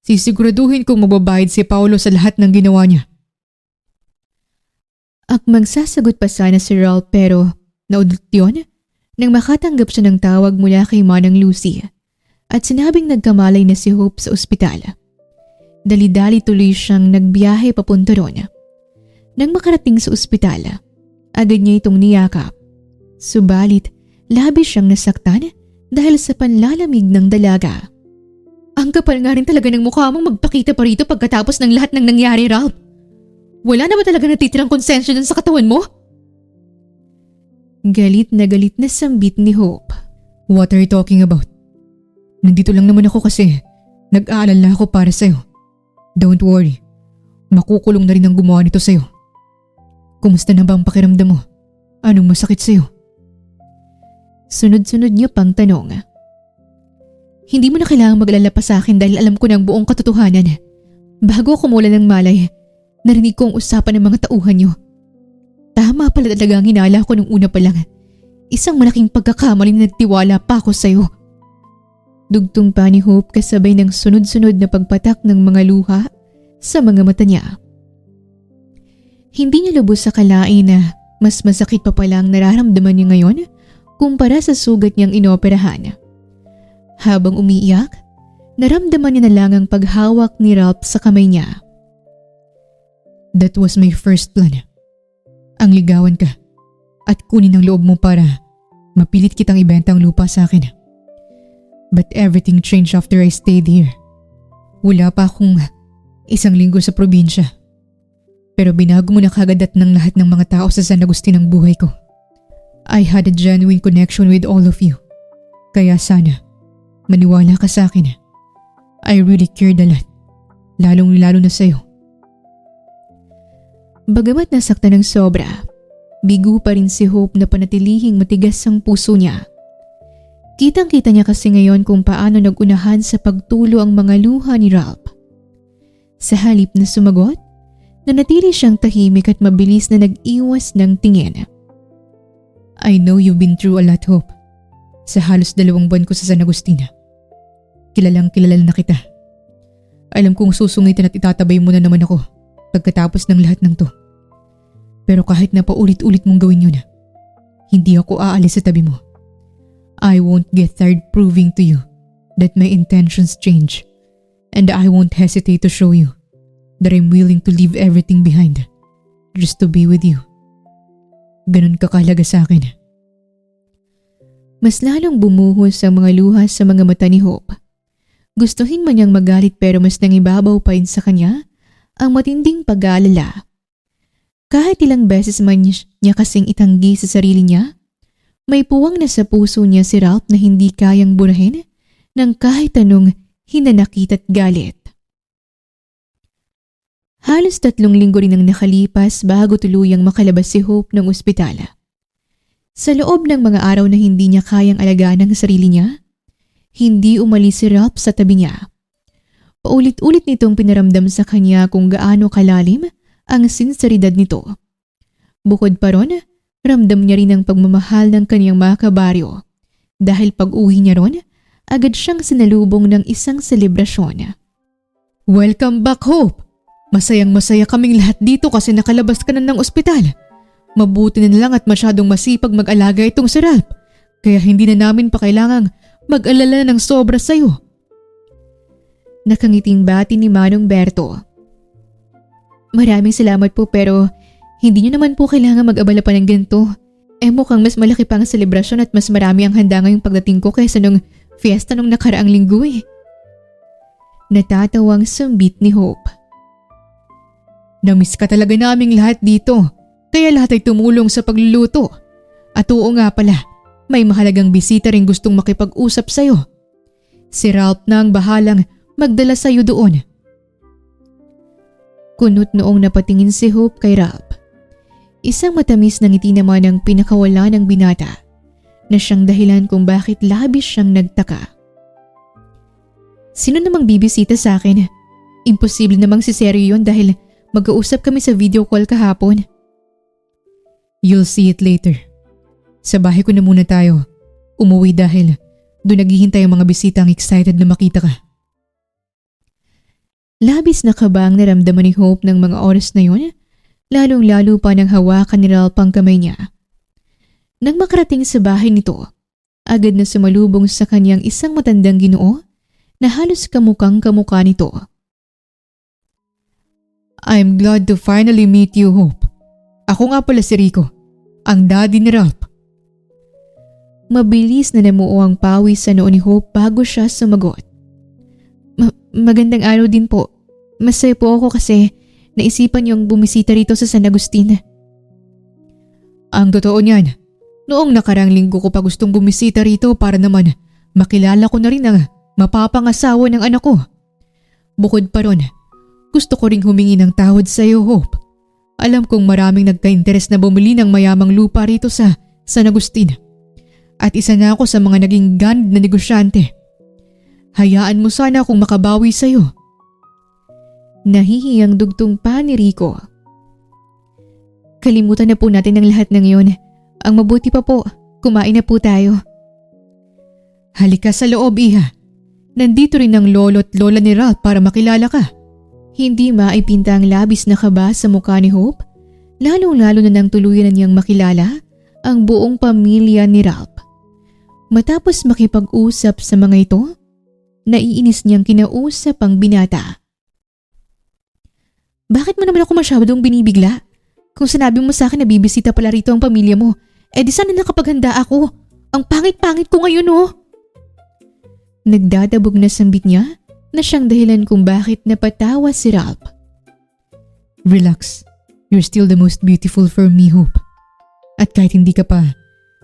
Sisiguraduhin kong mababayad si Paolo sa lahat ng ginawa niya. At magsasagot pa sana si Ralph pero naudot yun nang makatanggap siya ng tawag mula kay Manang Lucy at sinabing nagkamalay na si Hope sa ospital. Dali-dali tuloy siyang nagbiyahe papunta roon. Nang makarating sa ospital, agad niya itong niyakap. Subalit, labis siyang nasaktan dahil sa panlalamig ng dalaga. Ang kapal nga rin talaga ng mukha mong magpakita pa rito pagkatapos ng lahat ng nangyari, Ralph. Wala na ba talaga natitirang konsensya dun sa katawan mo? Galit na sambit ni Hope. What are you talking about? Nandito lang naman ako kasi nag-aalala ako para sa'yo. Don't worry, makukulong na rin ang gumawa nito sa'yo. Kumusta na ba ang pakiramdam mo? Anong masakit sa'yo? Sunod-sunod niya pang tanong. Hindi mo na kailangang mag-alala pa sa akin dahil alam ko na ang buong katotohanan. Bago ako mula ng malay, narinig ko ang usapan ng mga tauhan niyo. Tama pala talaga ang hinala ko nung una pa lang. Isang malaking pagkakamali na nagtiwala pa ako sa'yo. Dugtong pa ni Hope kasabay ng sunod-sunod na pagpatak ng mga luha sa mga mata niya. Hindi niya lubos sa kalain na mas masakit pa pala ang nararamdaman niya ngayon kumpara sa sugat niyang inoperahan. Habang umiiyak, naramdaman niya na lang ang paghawak ni Ralph sa kamay niya. That was my first plan. Ang ligawan ka at kunin ang loob mo para mapilit kitang ibenta ang lupa sa akin. But everything changed after I stayed here. Wala pa akong 1 linggo sa probinsya. Pero binago mo na kagad at ng lahat ng mga tao sa San Agustin ang buhay ko. I had a genuine connection with all of you. Kaya sana, maniwala ka sa akin. I really cared a lot. Lalong-lalo na sa'yo. Bagamat nasaktan ng sobra, bigo pa rin si Hope na panatilihing matigas ang puso niya. Kitang-kita niya kasi ngayon kung paano nagunahan sa pagtulo ang mga luha ni Ralph. Sa halip na sumagot, nanatili siyang tahimik at mabilis na nag-iwas ng tingin. I know you've been through a lot, Hope. Sa halos 2 buwan ko sa San Agustin. Kilalang kilala na kita. Alam kong susungitin at itatabay mo na naman ako pagkatapos ng lahat ng to. Pero kahit na paulit-ulit mong gawin yun, hindi ako aalis sa tabi mo. I won't get tired proving to you that my intentions change, and I won't hesitate to show you that I'm willing to leave everything behind just to be with you. Ganun ka kahalaga sa akin. Mas lalong bumuhos ang mga luha sa mga mata ni Hope. Gustuhin man niyang magalit pero mas nangibabaw pa rin sa kanya ang matinding pag-aalala. Kahit ilang beses man niya kasing itanggi sa sarili niya, may puwang na sa puso niya si Ralph na hindi kayang burahin ng kahit anong hinanakit at galit. Halos 3 linggo rin ang nakalipas bago tuluyang makalabas si Hope ng ospital. Sa loob ng mga araw na hindi niya kayang alagaan ang sarili niya, hindi umalis si Ralph sa tabi niya. Paulit-ulit nitong pinaramdam sa kanya kung gaano kalalim ang sinseridad nito. Bukod pa ron, ramdam niya rin ang pagmamahal ng kaniyang mga kabaryo dahil pag-uwi niya ron, agad siyang sinalubong ng isang selebrasyon. Welcome back, Hope! Masayang-masaya kaming lahat dito kasi nakalabas ka na ng ospital. Mabuti na lang at masyadong masipag mag-alaga itong si Ralph, kaya hindi na namin pa kailangang mag-alala ng sobra sa'yo. Nakangiting bati ni Manong Berto. Maraming salamat po pero hindi niyo naman po kailangan mag-abala pa ng ganito. Mukhang mas malaki pa ang selebrasyon at mas marami ang handa ngayong pagdating ko kaysa nung fiesta nung nakaraang linggo eh. Natatawang sambit ni Hope. Namiss ka talaga naming lahat dito, kaya lahat ay tumulong sa pagluluto. At oo nga pala, may mahalagang bisita rin gustong makipag-usap sa'yo. Si Ralph na ang bahalang magdala sa'yo doon. Kunot noong napatingin si Hope kay Ralph. Isang matamis na ngiti naman ang pinakawala ng binata na siyang dahilan kung bakit labis siyang nagtaka. Sino namang bibisita sa akin? Imposible namang si Sergio yun dahil mag-uusap kami sa video call kahapon. You'll see it later. Sa bahay ko na muna tayo. Umuwi dahil doon naghihintay ang mga bisita ang excited na makita ka. Labis na kaba ang naramdaman ni Hope ng mga oras na yun, lalong-lalo pa nang hawakan ni Ralph ang kamay niya. Nang makarating sa bahay nito, agad na sumalubong sa kanyang isang matandang Ginoo na halos kamukang-kamukha nito. I'm glad to finally meet you, Hope. Ako nga pala si Rico, ang daddy ni Ralph. Mabilis na namuo ang pawis sa noo ni Hope bago siya sumagot. Magandang araw din po. Masaya po ako kasi naisipan niyong bumisita rito sa San Agustin. Ang totoo niyan, noong nakarang linggo ko pa gustong bumisita rito para naman makilala ko na rin ang mapapangasawa ng anak ko. Bukod pa ron, gusto ko ring humingi ng tawad sa iyo, Hope. Alam kong maraming nagka-interes na bumili ng mayamang lupa rito sa San Agustin. At isa na ako sa mga naging ganid na negosyante. Hayaan mo sana akong makabawi sa iyo. Nahihiyang dugtong pa ni Rico. Kalimutan na po natin ang lahat ng iyon. Ang mabuti pa po, kumain na po tayo. Halika sa loob, iha. Nandito rin ang lolo at lola ni Ralph para makilala ka. Hindi maipinta ang labis na kaba sa mukha ni Hope, lalong-lalo na nang tuluyan na niyang makilala ang buong pamilya ni Ralph. Matapos makipag-usap sa mga ito, naiinis niyang kinausap ang binata. Bakit mo naman ako masyadong binibigla? Kung sinabi mo sa akin na bibisita pala rito ang pamilya mo, Eh di sana nakapaghanda ako. Ang pangit-pangit ko ngayon oh. Nagdadabog na sambit niya na siyang dahilan kung bakit napatawa si Ralph. Relax. You're still the most beautiful for me, Hope. At kahit hindi ka pa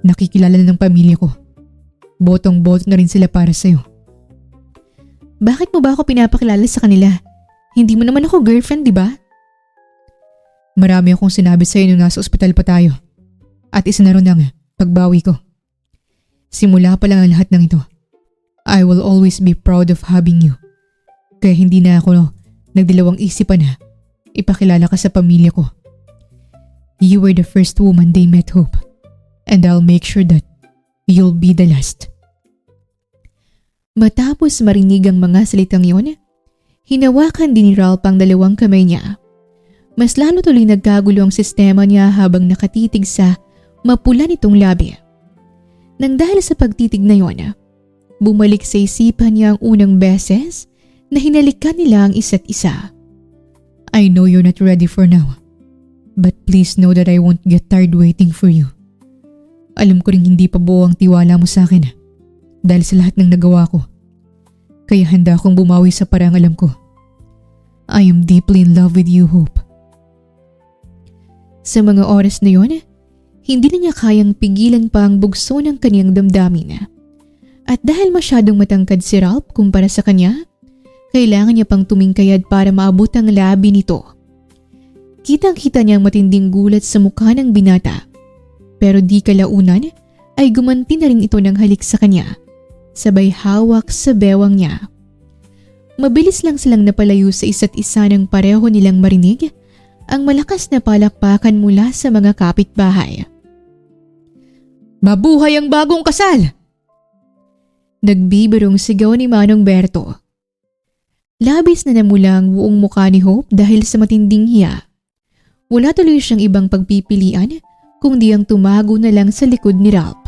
nakikilala ng pamilya ko, botong-boto na rin sila para sa'yo. Bakit mo ba ako pinapakilala sa kanila? Hindi mo naman ako girlfriend, di ba? Marami akong sinabi sa'yo nung nasa ospital pa tayo. At isa na rin ang pagbawi ko. Simula pa lang ang lahat ng ito. I will always be proud of having you. Kaya hindi na ako nagdalawang isipan na ipakilala ka sa pamilya ko. You were the first woman they met, Hope. And I'll make sure that you'll be the last. Matapos marinig ang mga salitang yon, hinawakan din ni Ralph ang dalawang kamay niya. Mas lalo tuloy nagkagulo ang sistema niya habang nakatitig sa mapula nitong labi. Nang dahil sa pagtitig na yon, bumalik sa isipan niya ang unang beses na hinalikan nila ang isa't isa. I know you're not ready for now. But please know that I won't get tired waiting for you. Alam ko rin hindi pa buo ang tiwala mo sa akin dahil sa lahat ng nagawa ko. Kaya handa akong bumawi sa parang alam ko. I am deeply in love with you, Hope. Sa mga oras na yon, hindi na niya kayang pigilan pa ang bugso ng kaniyang damdamin. At dahil masyadong matangkad si Ralph kumpara sa kanya, kailangan niya pang tumingkayad para maabot ang labi nito. Kitang-kita niya ang matinding gulat sa mukha ng binata. Pero di kalaunan ay gumanti na rin ito ng halik sa kanya, sabay hawak sa bewang niya. Mabilis lang silang napalayo sa isa't isa nang pareho nilang marinig ang malakas na palakpakan mula sa mga kapitbahay. Mabuhay ang bagong kasal! Nagbibirong sigaw ni Manong Berto. Labis na namula ang buong mukha ni Hope dahil sa matinding hiya. Wala tuloy siyang ibang pagpipilian kundi ang tumago na lang sa likod ni Ralph.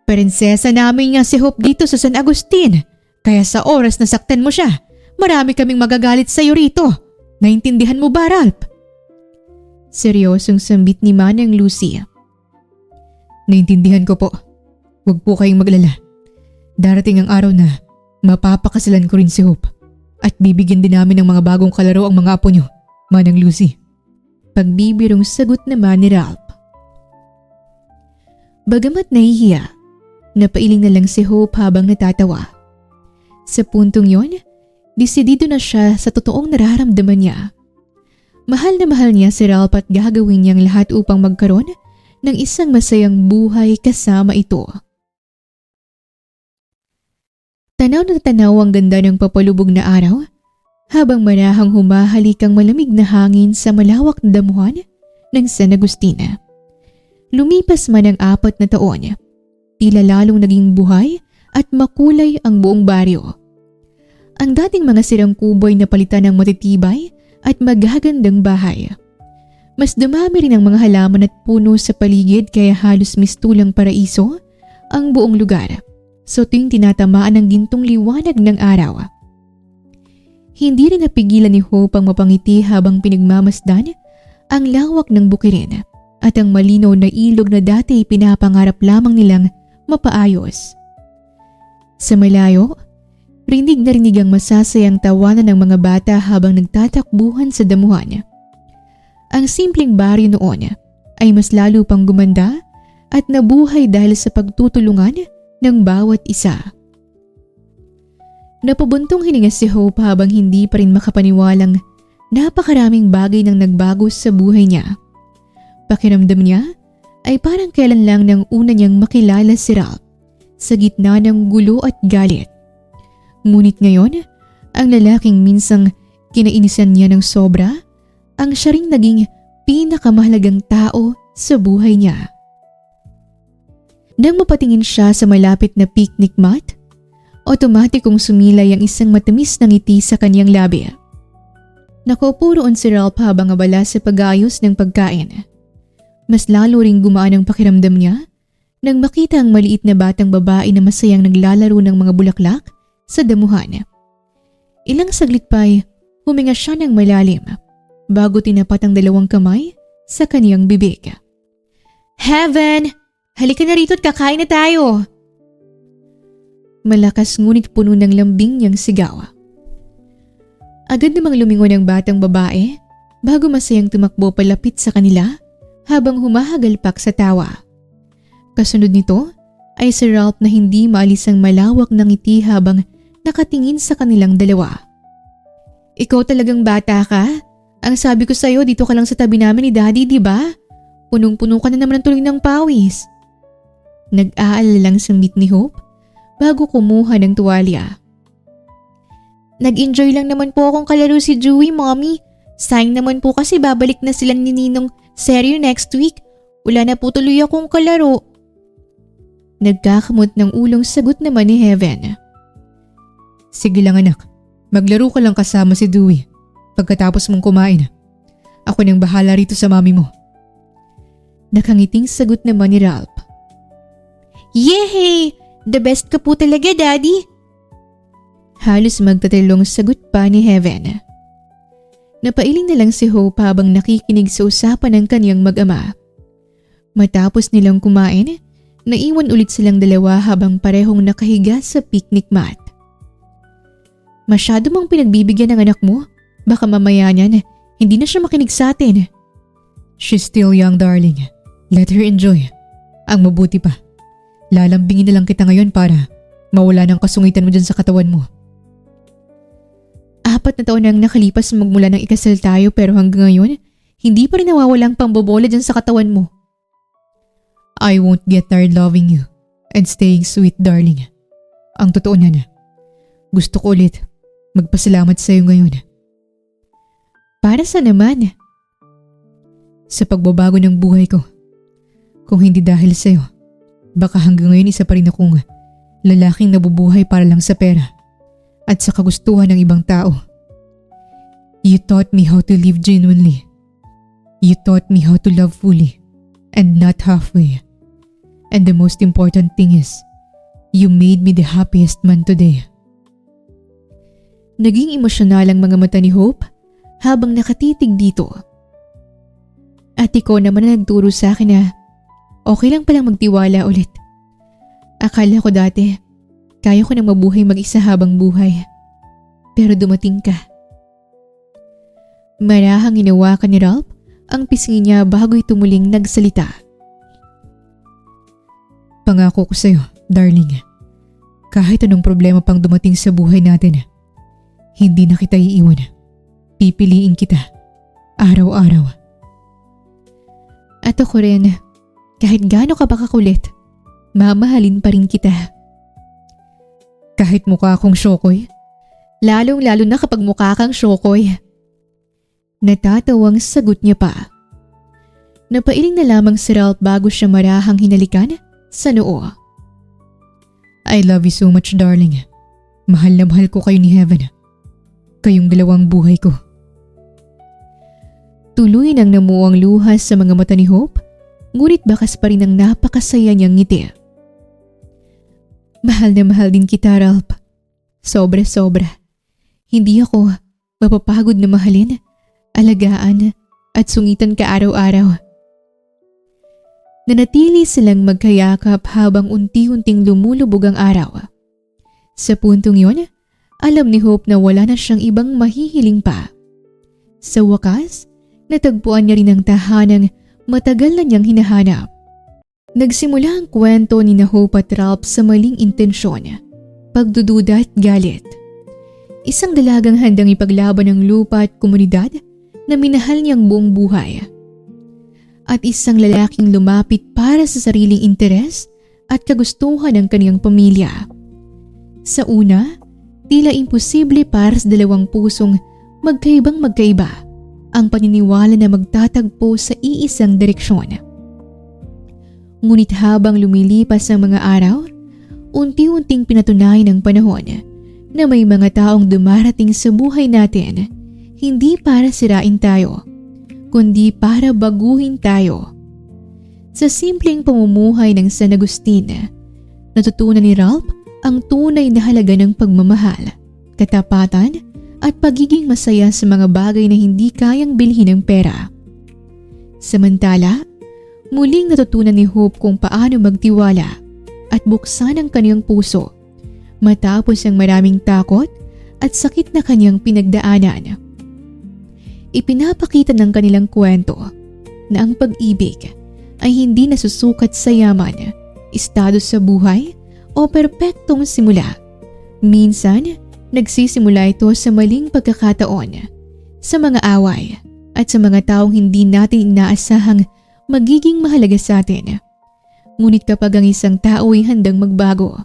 Prinsesa namin nga si Hope dito sa San Agustin. Kaya sa oras na saktan mo siya, marami kaming magagalit sa iyo rito. Naintindihan mo ba, Ralph? Seryosong sambit ni Manang Lucy. Naintindihan ko po. Huwag po kayong maglala. Darating ang araw na mapapakasalan ko rin si Hope. At bibigyan din namin ng mga bagong kalaro ang mga apo niyo, Manang Lucy. Pagbibirong sagot naman ni Ralph. Bagamat nahihiya, napailing na lang si Hope habang natatawa. Sa puntong yon, desidido na siya sa totoong nararamdaman niya. Mahal na mahal niya si Ralph at gagawin niyang lahat upang magkaroon ng isang masayang buhay kasama ito. Tanaw na tanaw ang ganda ng papalubog na araw habang marahang humahalik ang malamig na hangin sa malawak na damuhan ng San Agustin. Lumipas man ang 4 na taon, tila lalong naging buhay at makulay ang buong baryo. Ang dating mga sirang kubo ay napalitan ng matitibay at magagandang bahay. Mas dumami rin ang mga halaman at puno sa paligid kaya halos mistulang paraiso ang buong lugar. So tuwing tinatamaan ng gintong liwanag ng araw. Hindi rin napigilan ni Hope ang mapangiti habang pinagmamasdan ang lawak ng bukirin at ang malinaw na ilog na dati pinapangarap lamang nilang mapaayos. Sa malayo, rinig na rinig ang masasayang tawanan ng mga bata habang nagtatakbuhan sa damuhan. Ang simpleng baryo noon ay mas lalo pang gumanda at nabuhay dahil sa pagtutulungan ng bawat isa. Napabuntong hininga si Hope habang hindi pa rin makapaniwalang napakaraming bagay nang nagbago sa buhay niya. Pakiramdam niya ay parang kailan lang nang una niyang makilala si Ralph sa gitna ng gulo at galit. Ngunit ngayon, ang lalaking minsang kinainisan niya ng sobra, ang siya ring naging pinakamahalagang tao sa buhay niya. Nang mapatingin siya sa malapit na picnic mat, otomatikong sumilay ang isang matamis na ngiti sa kanyang labi. Nakaupo roon si Ralph habang abala sa pag-aayos ng pagkain. Mas lalo ring gumaan ang pakiramdam niya nang makita ang maliit na batang babae na masayang naglalaro ng mga bulaklak sa damuhan. Ilang saglit pa'y huminga siya ng malalim bago tinapat ang 2 kamay sa kaniyang bibig. Heaven! Halika na rito at kakain na tayo! Malakas ngunit puno ng lambing niyang sigaw. Agad namang lumingon ang batang babae bago masayang tumakbo palapit sa kanila habang humahagalpak sa tawa. Kasunod nito ay si Ralph na hindi maalis ang malawak ng ngiti habang nakatingin sa kanilang dalawa. Ikaw talagang bata ka? Ang sabi ko sa'yo dito ka lang sa tabi namin ni Daddy, di ba? Punong-puno ka na naman ng tuloy ng pawis. Nag-aalala lang sambit ni Hope bago kumuha ng tuwalya. Nag-enjoy lang naman po akong kalaro si Joey, Mommy. Sayang naman po kasi babalik na sila ni Ninong serye next week. Wala na po tuloy akong kalaro. Nagkakamot ng ulong sagot naman ni Heaven. Sige lang anak, maglaro ka lang kasama si Dewey. Pagkatapos mong kumain, ako nang bahala rito sa mami mo. Nakangiting sagot naman ni Ralph. Yehey! The best ka po talaga, Daddy! Halos magtatalong sagot pa ni Heaven. Napailing na lang si Hope habang nakikinig sa usapan ng kanyang mag-ama. Matapos nilang kumain, naiwan ulit silang dalawa habang parehong nakahiga sa picnic mat. Masyado mong pinagbibigyan ng anak mo? Baka mamaya niyan, hindi na siya makinig sa atin. She's still young, darling. Let her enjoy. Ang mabuti pa, lalambingin na lang kita ngayon para mawala ng kasungitan mo dyan sa katawan mo. 4 na taon nang nakalipas magmula ng ikasal tayo pero hanggang ngayon, hindi pa rin nawawala ang pambobola dyan sa katawan mo. I won't get tired loving you and staying sweet, darling. Ang totoo niyan, gusto ko ulit magpasalamat sa iyo ngayon. Para sa naman? Sa pagbabago ng buhay ko. Kung hindi dahil sa iyo, baka hanggang ngayon isa pa rin akong lalaking nabubuhay para lang sa pera at sa kagustuhan ng ibang tao. You taught me how to live genuinely. You taught me how to love fully and not halfway. And the most important thing is, you made me the happiest man today. Naging emosyonal ang mga mata ni Hope habang nakatitig dito. At ikaw naman na nagturo sa akin na okay lang palang magtiwala ulit. Akala ko dati, kaya ko nang mabuhay mag-isa habang buhay. Pero dumating ka. Marahang inawakan ni Ralph ang pisngi niya bago ito muling nagsalita. Pangako ko sa'yo, darling. Kahit anong problema pang dumating sa buhay natin, hindi na kita iiwan. Pipiliin kita. Araw-araw. At ako rin, kahit gaano ka pa kakulit, mamahalin pa rin kita. Kahit mukha akong syokoy? Lalong-lalo na kapag mukha kang syokoy. Natatawang sagot niya pa. Napailing na lamang si Ralph bago siya marahang hinalikan sa noo. I love you so much, darling. Mahal na mahal ko kayo ni Heaven. Kayong dalawang buhay ko. Tuloy nang namuang luhas sa mga mata ni Hope, ngunit bakas pa rin ang napakasaya niyang ngiti. Mahal na mahal din kita, Ralph. Sobra-sobra. Hindi ako mapapagod na mahalin, alagaan at sungitan ka araw-araw. Nanatili silang magkayakap habang unti-unting lumulubog ang araw. Sa puntong yon, alam ni Hope na wala na siyang ibang mahihiling pa. Sa wakas, natagpuan niya rin ang tahanang matagal na niyang hinahanap. Nagsimula ang kwento ni Hope at Ralph sa maling intensyon, pagdududa at galit. Isang dalagang handang ipaglaban ang lupa at komunidad na minahal niyang buong buhay. At isang lalaking lumapit para sa sariling interes at kagustuhan ng kaniyang pamilya. Sa una, tila imposible para sa dalawang pusong magkaibang magkaiba ang paniniwala na magtatagpo sa iisang direksyon. Ngunit habang lumilipas ang mga araw, unti-unting pinatunayan ng panahon na may mga taong dumarating sa buhay natin hindi para sirain tayo, kundi para baguhin tayo. Sa simpleng pamumuhay ng San Agustin, natutunan ni Ralph ang tunay na halaga ng pagmamahal, katapatan at pagiging masaya sa mga bagay na hindi kayang bilhin ng pera. Samantala, Muling natutunan ni Hope kung paano magtiwala at buksan ang kanyang puso matapos ang maraming takot at sakit na kanyang pinagdaanan. Ipinapakita ng kanilang kwento na ang pag-ibig ay hindi nasusukat sa yaman, estado sa buhay o perpektong simula. Minsan, nagsisimula ito sa maling pagkakataon, sa mga away at sa mga taong hindi natin inaasahang magiging mahalaga sa atin. Ngunit kapag ang isang tao ay handang magbago,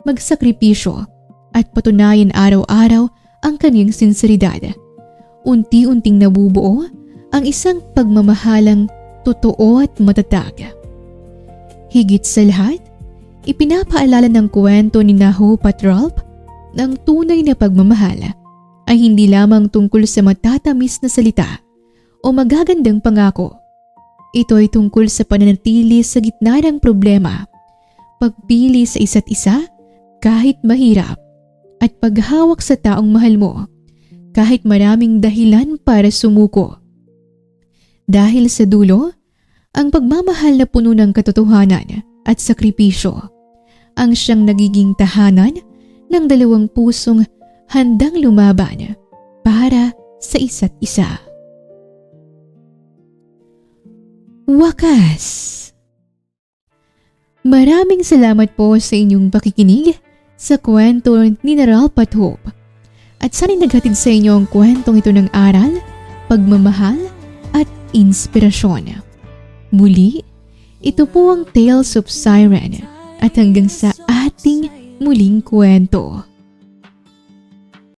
magsakripisyo at patunayan araw-araw ang kanyang sinseridad, unti-unting nabubuo ang isang pagmamahalang totoo at matatag. Higit sa lahat, ipinapaalala ng kwento ni Hope at Ralph na ang tunay na pagmamahal ay hindi lamang tungkol sa matatamis na salita o magagandang pangako. Ito ay tungkol sa pananatili sa gitna ng problema, pagpili sa isa't isa kahit mahirap, at paghawak sa taong mahal mo kahit maraming dahilan para sumuko. Dahil sa dulo, ang pagmamahal na puno ng katotohanan at sakripisyo ang siyang nagiging tahanan ng dalawang pusong handang lumaban para sa isa't isa. Wakas! Maraming salamat po sa inyong pakikinig sa kwento ni Ralph at Hope. At sana'y naghatid sa inyo ang kwentong ito ng aral, pagmamahal at inspirasyon. Muli, ito po ang Tales of Siren at hanggang sa ating muling kwento.